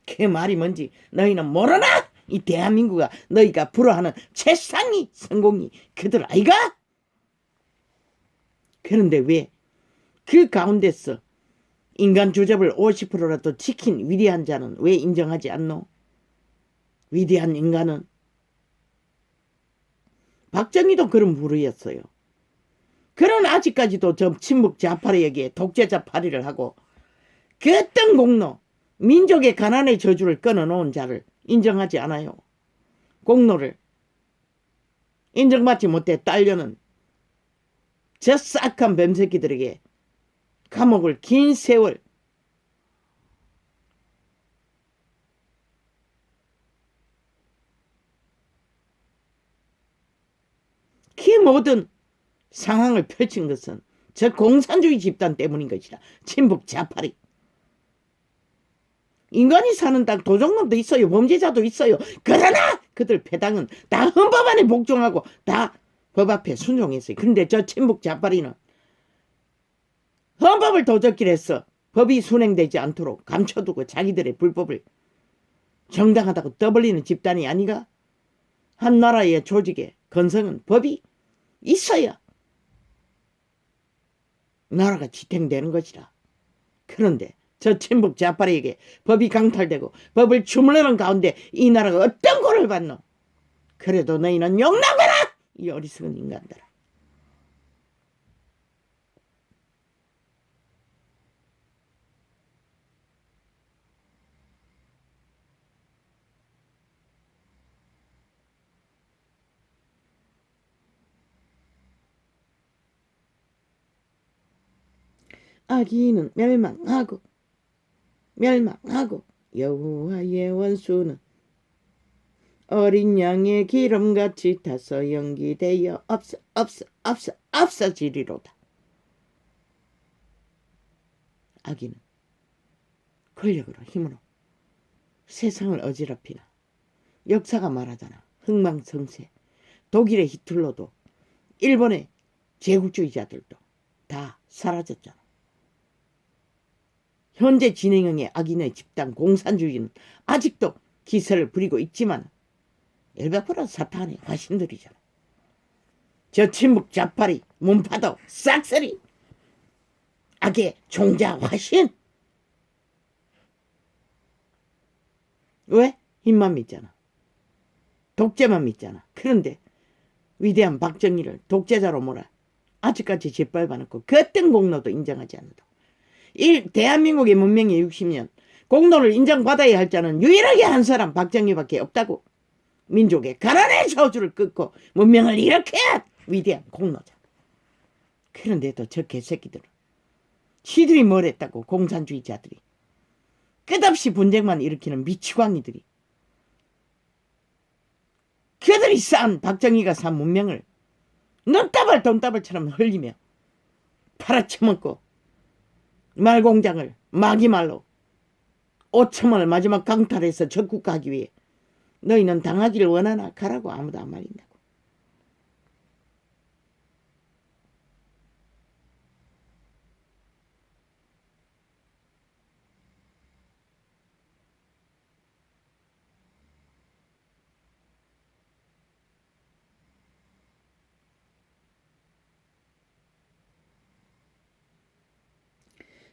그 말이 뭔지 너희는 모르나? 이 대한민국아, 너희가 부러워하는 최상위 성공이 그들 아이가? 그런데 왜 그 가운데서 인간 주접을 50%라도 지킨 위대한 자는 왜 인정하지 않노? 위대한 인간은 박정희도 그런 부류였어요. 그러나 아직까지도 저 친북 좌파리에게 독재자 파리를 하고 그 어떤 공로, 민족의 가난의 저주를 끊어놓은 자를 인정하지 않아요. 공로를 인정받지 못해 딸려는 저 싹한 뱀새끼들에게 감옥을 긴 세월 그 모든 상황을 펼친 것은 저 공산주의 집단 때문인 것이라. 친북 좌파리. 인간이 사는 땅 도적놈도 있어요. 범죄자도 있어요. 그러나 그들 배당은 다 헌법 안에 복종하고 다 법 앞에 순종했어요. 그런데 저 친북 좌파리는 헌법을 도적질 해서 법이 순행되지 않도록 감춰두고 자기들의 불법을 정당하다고 떠벌리는 집단이 아니가? 한 나라의 조직의 건성은 법이 있어야 나라가 지탱되는 것이라. 그런데 저 친북 좌파리에게 법이 강탈되고 법을 주물르는 가운데 이 나라가 어떤 고를 받노? 그래도 너희는 용납해라! 이 어리석은 인간들아. 악인은 멸망하고 여호와의 원수는 어린 양의 기름같이 타서 연기되어 없어지리로다. 악인은 권력으로 힘으로 세상을 어지럽히나. 역사가 말하잖아. 흥망성쇠. 독일의 히틀러도 일본의 제국주의자들도 다 사라졌잖아. 현재 진행형의 악인의 집단 공산주의는 아직도 기세를 부리고 있지만 100% 사탄의 화신들이잖아. 저 친북 좌파리 문파도 싹쓸이 악의 종자 화신. 왜? 힘만 믿잖아. 독재만 믿잖아. 그런데 위대한 박정희를 독재자로 몰아 아직까지 짓밟아놓고 그 어떤 공로도 인정하지 않는다. 대한민국의 문명의 60년 공로를 인정받아야 할 자는 유일하게 한 사람 박정희밖에 없다고. 민족의 가난의 저주를 끊고 문명을 일으켜야 위대한 공로자. 그런데도 저 개새끼들은 시들이 뭘 했다고. 공산주의자들이 끝없이 분쟁만 일으키는 미치광이들이 그들이 쌓은 박정희가 쌓은 문명을 눈다발 돈다발처럼 흘리며 팔아쳐먹고 말공장을 마기말로 5천원을 마지막 강탈해서 적국하기 위해 너희는 당하기를 원하나? 가라고. 아무도 안 말린다고.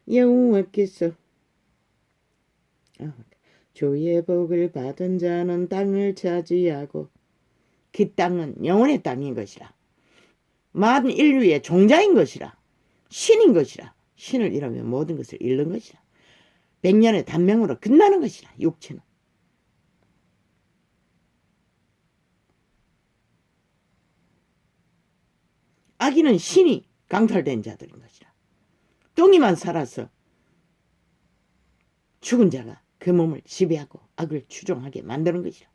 여호와께서 주의 복을 받은 자는 땅을 차지하고 그 땅은 영혼의 땅인 것이라. 만 인류의 종자인 것이라. 신인 것이라. 신을 잃으면 모든 것을 잃는 것이라. 백년의 단명으로 끝나는 것이라. 육체는. 악인은 신이 강탈된 자들인 것이라. 똥이만 살아서 죽은 자가 그 몸을 지배하고 악을 추종하게 만드는 것이라.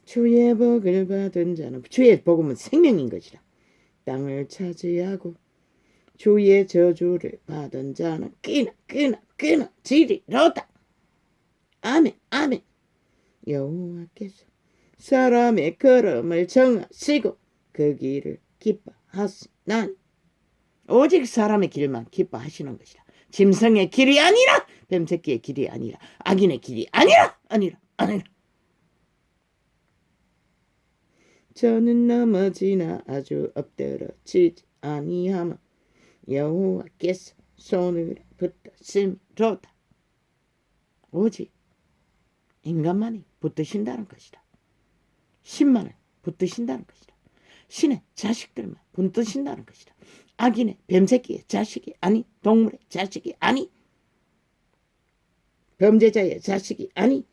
주의 복을 받은 자는, 주의 복음은 생명인 것이라. 땅을 차지하고 주의 저주를 받은 자는 끊어지리로다. 아멘 아멘. 여호와께서 사람의 걸음을 정하시고 그 길을 기뻐하시나니. 오직 사람의 길만 기뻐하시는 것이라. 짐승의 길이 아니라, 뱀새끼의 길이 아니라, 악인의 길이 아니라. 저는 넘어지나 아주 엎드러지지 아니하면 여호와께서 손을 붙드심로다. 오직 인간만이 붙드신다는 것이다. 신만을 붙드신다는 것이다. 신의 자식들만 붙드신다는 것이다. 악인의 뱀새끼의 자식이 아니, 동물의 자식이 아니, 범죄자의 자식이 아니,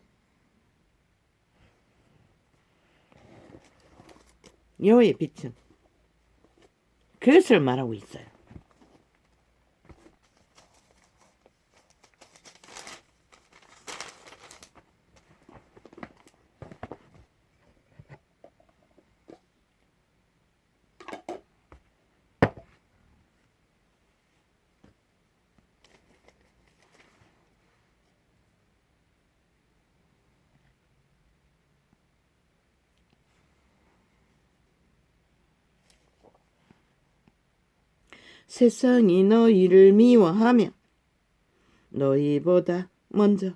여호와의 빛은 그것을 말하고 있어요. 세상이 너희를 미워하며 너희보다 먼저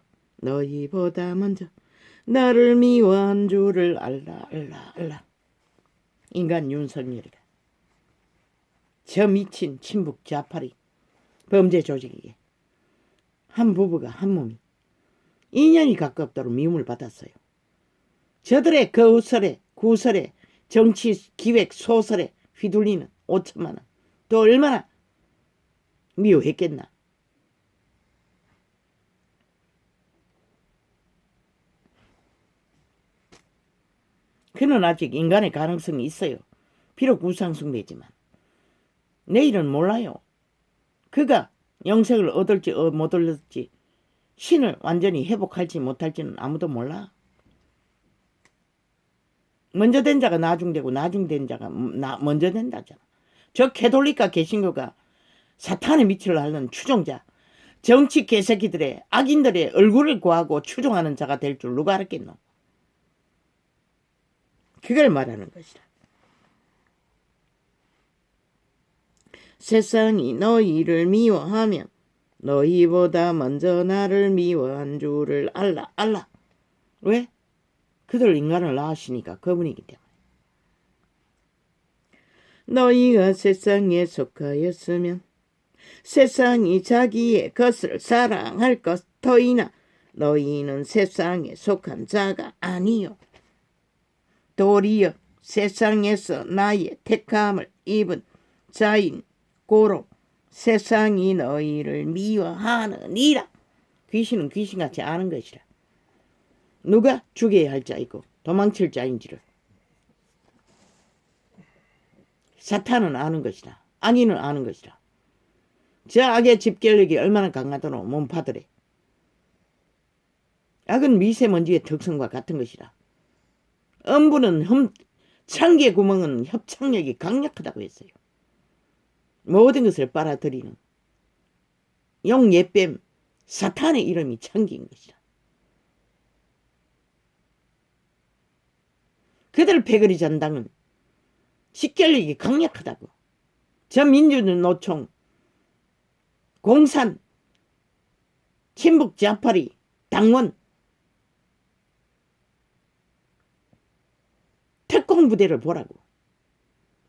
나를 미워한 줄을 알라. 인간 윤석열이가 저 미친 친북 좌파리 범죄 조직에게 한 부부가 한 몸이 2년이 가깝도록 미움을 받았어요. 저들의 거우설에 구설에 정치 기획 소설에 휘둘리는 5천만 원 또 얼마나 미워했겠나. 그는 아직 인간의 가능성이 있어요. 비록 우상숭배지만 내일은 몰라요. 그가 영생을 얻을지 못 얻을지, 신을 완전히 회복할지 못할지는 아무도 몰라. 먼저 된 자가 나중되고 나중된 자가 먼저 된다잖아. 저 캐톨릭과 개신교가 사탄의 밑을 앓는 추종자, 정치 개새끼들의 악인들의 얼굴을 구하고 추종하는 자가 될 줄 누가 알았겠노. 그걸 말하는 것이다. 세상이 너희를 미워하면 너희보다 먼저 나를 미워한 줄을 알라. 왜? 그들 인간을 낳으시니까 그분이기 때문에. 너희가 세상에 속하였으면 세상이 자기의 것을 사랑할 것 터이나 너희는 세상에 속한 자가 아니요 도리어 세상에서 나의 택함을 입은 자인 고로 세상이 너희를 미워하느니라. 귀신은 귀신같이 아는 것이라. 누가 죽여야 할 자이고 도망칠 자인지를 사탄은 아는 것이다. 악인은 아는 것이다. 저 악의 집결력이 얼마나 강하도록 몸파더래. 악은 미세먼지의 특성과 같은 것이다. 음부는 창기의 구멍은 협착력이 강력하다고 했어요. 모든 것을 빨아들이는 용예뱀 사탄의 이름이 창기인 것이다. 그들 패거리 전당은 직결력이 강력하다고. 저 민주노총, 공산, 친북 좌파리, 당원, 특공부대를 보라고.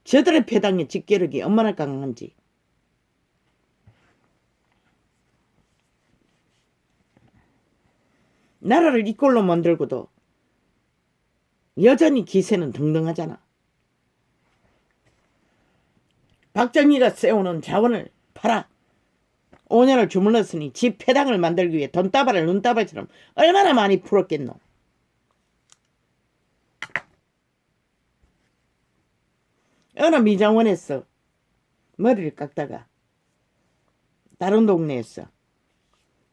저들의 패당의 직결력이 얼마나 강한지. 나라를 이 꼴로 만들고도 여전히 기세는 등등하잖아. 박정희가 세우는 자원을 팔아 5년을 주물렀으니 집 폐당을 만들기 위해 돈다발을 눈다발처럼 얼마나 많이 풀었겠노. 어느 미장원에서 머리를 깎다가 다른 동네에서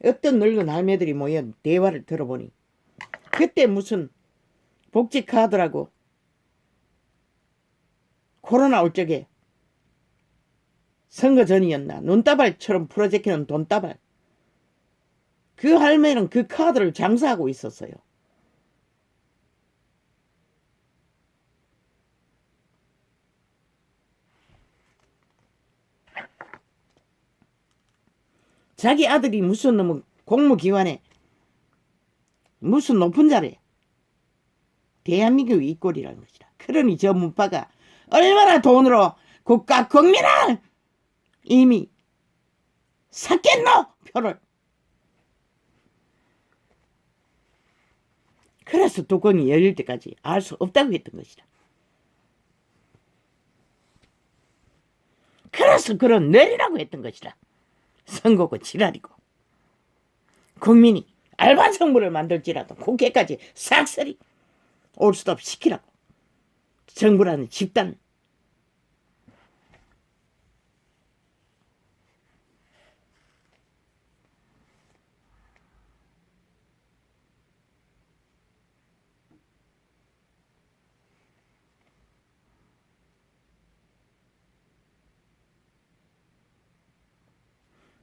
어떤 늙은 할매들이 모여 대화를 들어보니 그때 무슨 복지카드라고 코로나 올 적에 선거 전이었나 눈다발처럼 풀어제키는 돈다발, 그 할매는 그 카드를 장사하고 있었어요. 자기 아들이 무슨 놈의 공무기관에 무슨 높은 자리에 대한민국의 이꼴이라는 것이라. 그러니 저 문파가 얼마나 돈으로 국가 국민을 이미 샀겠노 표를. 그래서 뚜껑이 열릴 때까지 알 수 없다고 했던 것이라. 그래서 그런 뇌리라고 했던 것이라. 선거고 지랄이고 국민이 알바 정부를 만들지라도 국회까지 싹쓸이 올 수도 없이 시키라고. 정부라는 집단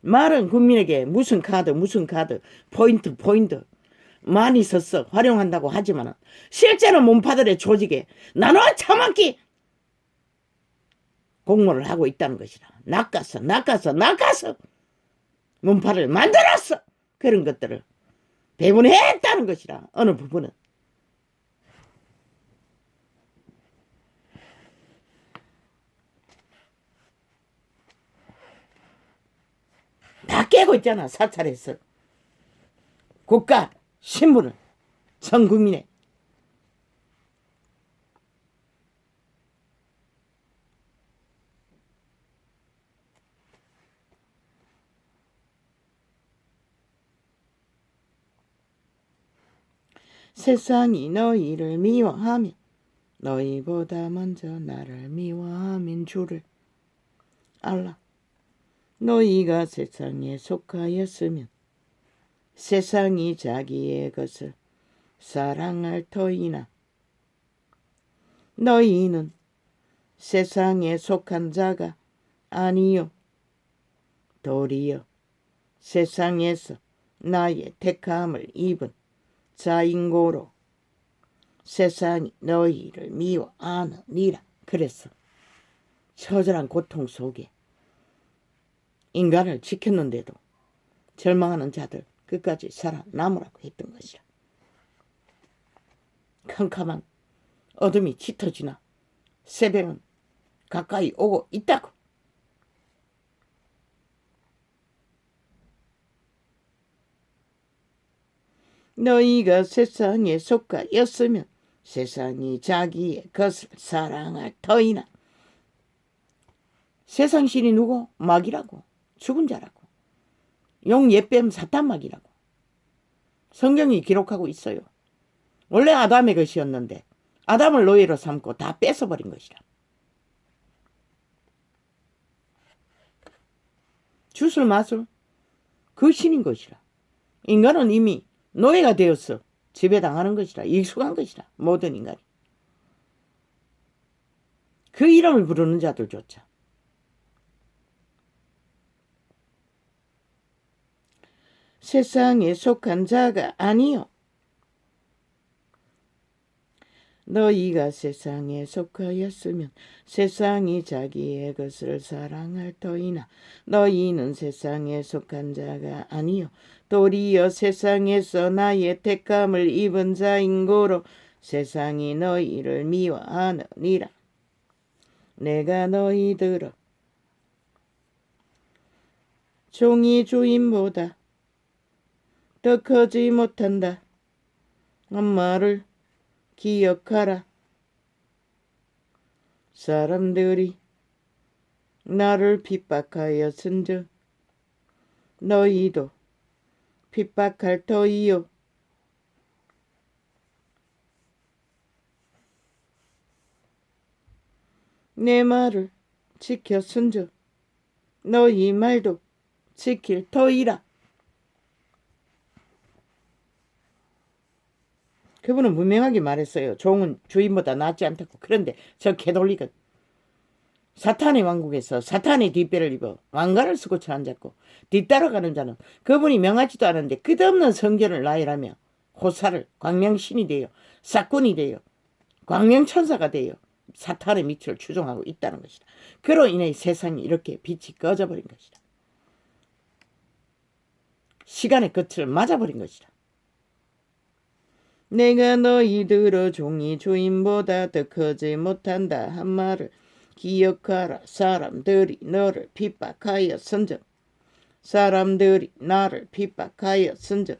말은 국민에게 무슨 카드 포인트 많이 썼어 활용한다고 하지만 실제로 문파들의 조직에 나눠 처먹기 공모를 하고 있다는 것이라. 낚아서 문파를 만들었어. 그런 것들을 배분했다는 것이라. 어느 부분은 다 깨고 있잖아. 사찰에서 국가 신분을 전 국민의 세상이 너희를 미워하면 너희보다 먼저 나를 미워하면 줄을 알라. 너희가 세상에 속하였으면 세상이 자기의 것을 사랑할 터이나 너희는 세상에 속한 자가 아니요 도리어 세상에서 나의 택함을 입은 자인고로 세상이 너희를 미워하느니라. 그래서 처절한 고통 속에 인간을 지켰는데도 절망하는 자들 끝까지 살아남으라고 했던 것이라. 캄캄한 어둠이 짙어지나 새벽은 가까이 오고 있다고. 너희가 세상에 속하였으면 세상이 자기의 것을 사랑할 터이나. 세상 신이 누구? 마귀라고. 죽은 자라고. 용 옛뱀 사탄마귀라고. 성경이 기록하고 있어요. 원래 아담의 것이었는데 아담을 노예로 삼고 다 뺏어버린 것이라. 주술 마술 그 신인 것이라. 인간은 이미 노예가 되어서 지배당하는 것이라. 익숙한 것이라. 모든 인간이. 그 이름을 부르는 자들조차 세상에 속한 자가 아니요 너희가 세상에 속하였으면 세상이 자기의 것을 사랑할 터이나 너희는 세상에 속한 자가 아니요 도리어 세상에서 나의 택함을 입은 자인고로 세상이 너희를 미워하느니라. 내가 너희들을 종이 주인보다 더 크지 못한다. 엄마를 기억하라. 사람들이 나를 핍박하였은즉 너희도 핍박할 터이요. 내 말을 지켰은즉 너희 말도 지킬 터이라. 그분은 분명하게 말했어요. 종은 주인보다 낫지 않다고. 그런데 저 개돌리가 사탄의 왕국에서 사탄의 뒷배를 입어 왕관을 쓰고 처앉았고 뒤따라가는 자는 그분이 명하지도 않은데 끝없는 성전을 나열하며 호사를 광명신이 되어 사꾼이 되어 광명천사가 되어 사탄의 밑을 추종하고 있다는 것이다. 그로 인해 세상이 이렇게 빛이 꺼져버린 것이다. 시간의 끝을 맞아버린 것이다. 내가 너희들의 종이 주인보다 더 크지 못한다 한 말을 기억하라. 사람들이 너를 핍박하였은즉 사람들이 나를 핍박하였은즉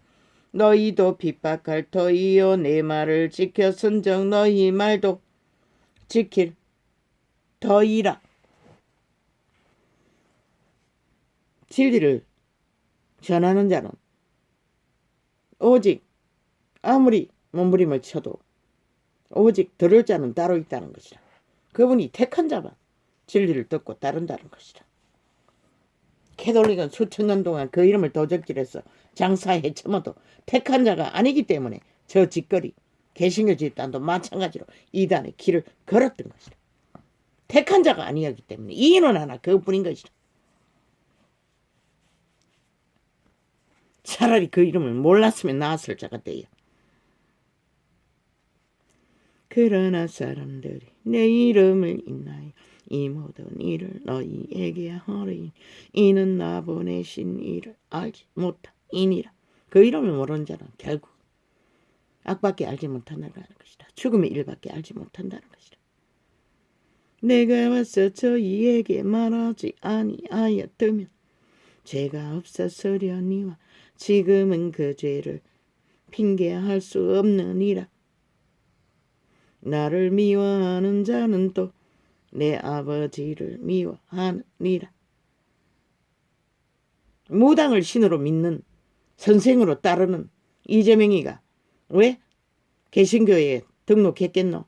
너희도 핍박할 터이요. 내 말을 지켰은즉 너희 말도 지킬 터이라. 진리를 전하는 자는 오직 아무리 몸부림을 쳐도 오직 들을 자는 따로 있다는 것이라. 그분이 택한 자만 진리를 듣고 따른다는 것이라. 캐톨릭은 수천 년 동안 그 이름을 도적질해서 장사해 처먹어도 택한 자가 아니기 때문에 저 짓거리 개신교 집단도 마찬가지로 이단의 길을 걸었던 것이라. 택한 자가 아니었기 때문에 이인원 하나 그것뿐인 것이라. 차라리 그 이름을 몰랐으면 나았을 자가 되어. 그러나 사람들이 내 이름을 인하여 이 모든 일을 너희에게 하리니 이는 나 보내신 이를 알지 못하니라. 그 이름을 모르는 자는 결국 악밖에 알지 못한다는 것이다. 죽음의 일밖에 알지 못한다는 것이다. 내가 와서 저희에게 말하지 아니하였다면 죄가 없었으려니와 지금은 그 죄를 핑계할 수 없느니라. 나를 미워하는 자는 또 내 아버지를 미워하느니라. 무당을 신으로 믿는 선생으로 따르는 이재명이가 왜 개신교에 등록했겠노?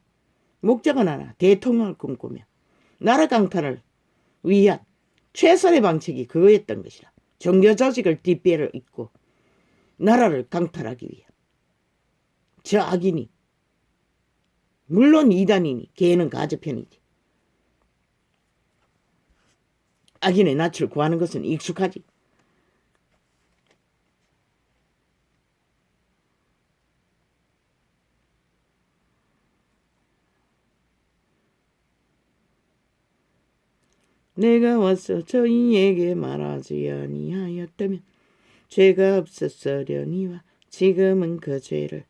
목적은 하나, 대통령을 꿈꾸며 나라 강탈을 위한 최선의 방책이 그거였던 것이라. 종교조직을 뒷배를 잇고 나라를 강탈하기 위한 저 악인이, 물론 이단이니 걔는 가저편이지. 악인의 낯을 구하는 것은 익숙하지. 내가 와서 저희에게 말하지 아니하였다면 죄가 없었으려니와 지금은 그 죄를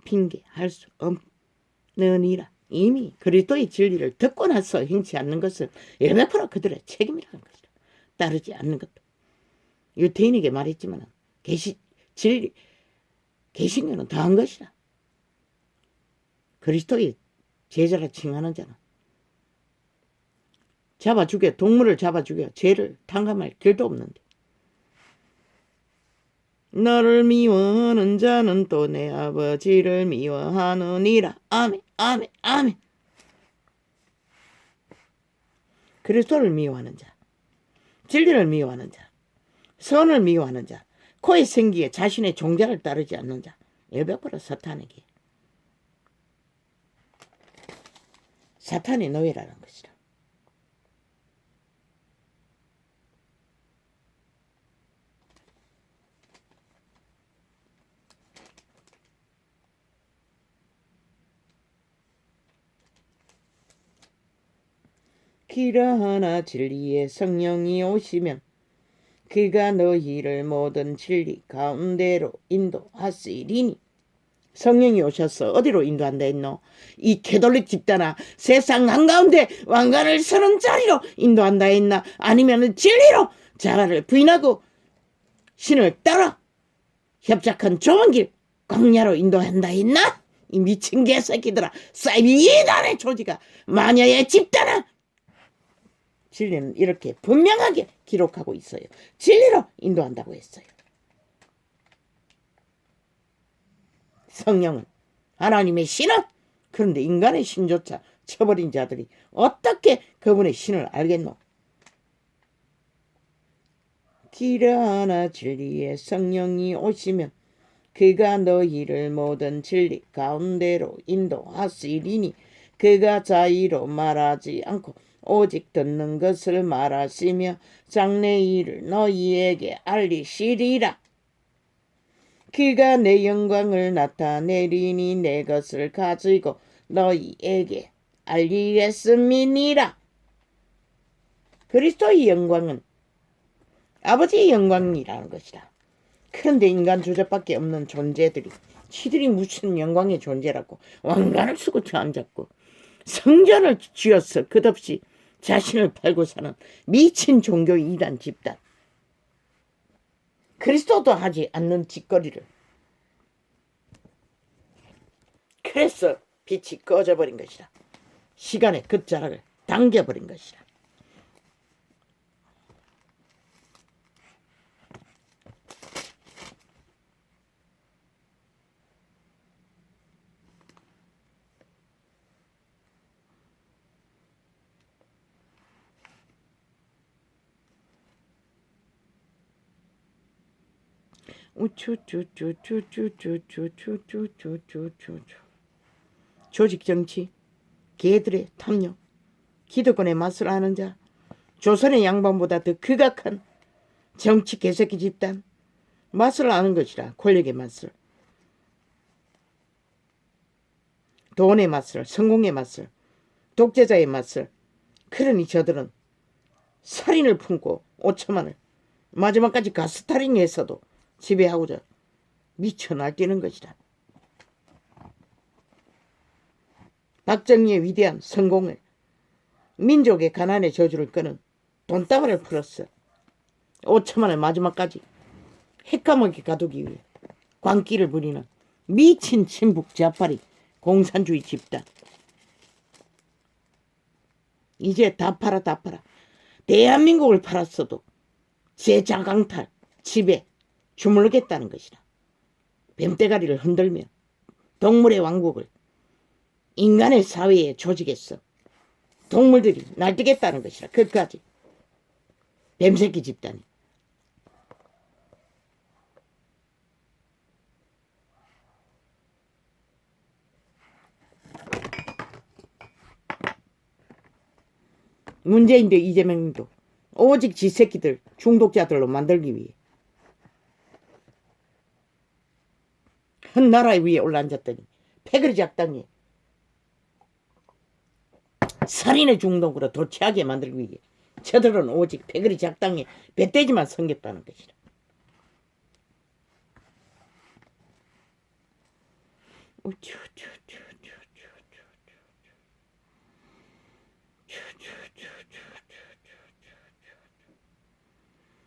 핑계할 수 없느니라. 이미 그리스도의 진리를 듣고 나서 행치 않는 것은 100% 그들의 책임이라는 것이다. 따르지 않는 것도. 유태인에게 말했지만 개신교는 더한 것이다. 그리스도의 제자라 칭하는 자는 잡아 죽여, 동물을 잡아 죽여 죄를 탕감할 길도 없는데 너를 미워하는 자는 또 내 아버지를 미워하느니라. 아멘, 아멘, 아멘. 그리스도를 미워하는 자, 진리를 미워하는 자, 선을 미워하는 자, 코에 생기에 자신의 종자를 따르지 않는 자, 100% 사탄에게 사탄의 노예라는 것이다. 그러하나 진리의 성령이 오시면 그가 너희를 모든 진리 가운데로 인도하시리니. 성령이 오셔서 어디로 인도한다 했노? 이 캐톨릭 집단아, 세상 한가운데 왕관을 서는 자리로 인도한다 했나? 아니면 진리로 자아를 부인하고 신을 따라 협착한 좁은 길 광야로 인도한다 했나? 이 미친 개새끼들아, 사이비 이단의 조지가 마녀의 집단아, 진리는 이렇게 분명하게 기록하고 있어요. 진리로 인도한다고 했어요. 성령은 하나님의 신은, 그런데 인간의 신조차 쳐버린 자들이 어떻게 그분의 신을 알겠노? 길 하나 진리의 성령이 오시면 그가 너희를 모든 진리 가운데로 인도하시리니 그가 자의로 말하지 않고 오직 듣는 것을 말하시며 장래의 일을 너희에게 알리시리라. 그가 내 영광을 나타내리니 내 것을 가지고 너희에게 알리겠음이니라. 그리스도의 영광은 아버지의 영광이라는 것이다. 그런데 인간 주제밖에 없는 존재들이 지들이 무슨 영광의 존재라고 왕관을 쓰고 앉았고 성전을 쥐어서 끝없이 자신을 팔고 사는 미친 종교 이단 집단. 그리스도도 하지 않는 짓거리를. 그래서 빛이 꺼져버린 것이다. 시간의 끝자락을 당겨버린 것이다. 조직 정치, 개들의 탐욕, 기득권의 맛을 아는 자, 조선의 양반보다 더 극악한 정치 개새끼 집단, 맛을 아는 것이라. 권력의 맛을, 돈의 맛을, 성공의 맛을, 독재자의 맛을. 그러니 저들은 살인을 품고 5천만을 마지막까지 가스타링에서도 지배하고자 미쳐 날뛰는 것이다. 박정희의 위대한 성공을, 민족의 가난의 저주를 끄는 돈다발을 풀었어. 5천만을 마지막까지 핵감옥에 가두기 위해 광기를 부리는 미친 친북 좌파리 공산주의 집단. 이제 다 팔아. 대한민국을 팔았어도 재자강탈, 지배, 주물르겠다는 것이다. 뱀대가리를 흔들며 동물의 왕국을 인간의 사회에 조직했어. 동물들이 날뛰겠다는 것이다. 끝까지. 뱀새끼 집단이. 문재인도 이재명도 오직 지 새끼들 중독자들로 만들기 위해 한 나라 위에 올라앉았더니 패거리 작당에 살인의 중독으로 도취하게 만들기 위해 저들은 오직 패거리 작당에 배떼지만 섬겼다는 것이다.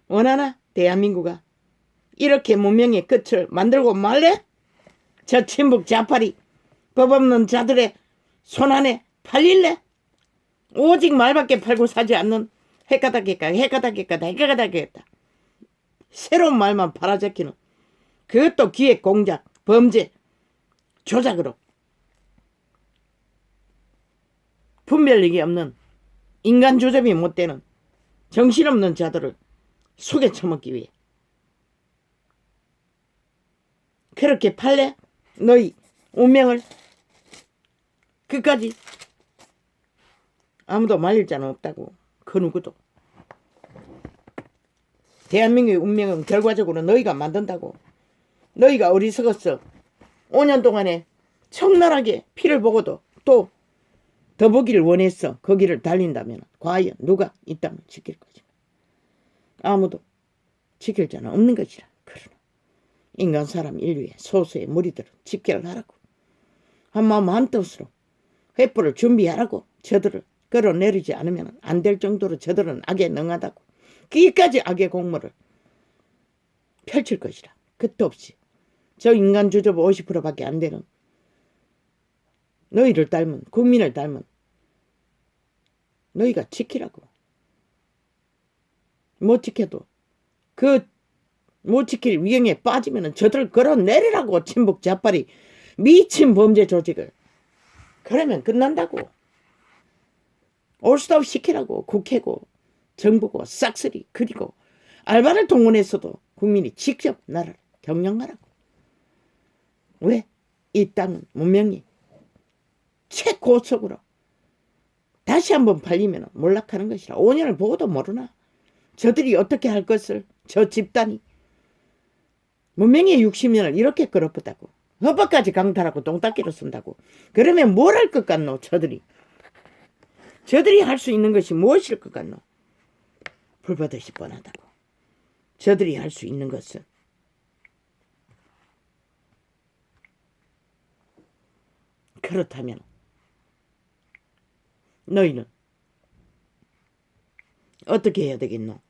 원하나 대한민국아 이렇게 문명의 끝을 만들고 말래? 저 친북 좌파리 법 없는 자들의 손안에 팔릴래? 오직 말밖에 팔고 사지 않는 헷가닥했다 새로운 말만 팔아제끼는 그것도 기획 공작 범죄 조작으로 분별력이 없는 인간 조접이 못 되는 정신없는 자들을 속에 처먹기 위해 그렇게 팔래? 너희 운명을 끝까지. 아무도 말릴 자는 없다고. 그 누구도. 대한민국의 운명은 결과적으로 너희가 만든다고. 너희가 어리석었어. 5년 동안에 청나라하게 피를 보고도 또 더 보기를 원했어. 거기를 달린다면 과연 누가 이 땅을 지킬 것인가. 아무도 지킬 자는 없는 것이라. 그러나 인간 사람 인류의 소수의 무리들은 집결을 하라고. 한마음 한뜻으로 횃불을 준비하라고. 저들을 끌어내리지 않으면 안 될 정도로 저들은 악에 능하다고. 거기까지 악의 공모를 펼칠 것이라. 끝도 없이. 저 인간 주접 50%밖에 안 되는 너희를 닮은 국민을 닮은 너희가 지키라고. 못 지켜도 그 못 지킬 위행에 빠지면 저들을 끌어내리라고 친북 좌빨이 미친 범죄 조직을. 그러면 끝난다고. 올스톱 시키라고 국회고 정부고 싹쓸이. 그리고 알바를 동원해서도 국민이 직접 나라를 경영하라고. 왜? 이 땅은 문명이 최고속으로 다시 한번 팔리면 몰락하는 것이라. 5년을 보고도 모르나. 저들이 어떻게 할 것을 저 집단이. 문명의 60년을 이렇게 끌어붙다고. 허벅까지 강탈하고 똥닦이로 쓴다고. 그러면 뭘 할 것 같노 저들이. 저들이 할 수 있는 것이 무엇일 것 같노. 불보듯이 뻔하다고. 저들이 할 수 있는 것은 그렇다면 너희는 어떻게 해야 되겠노?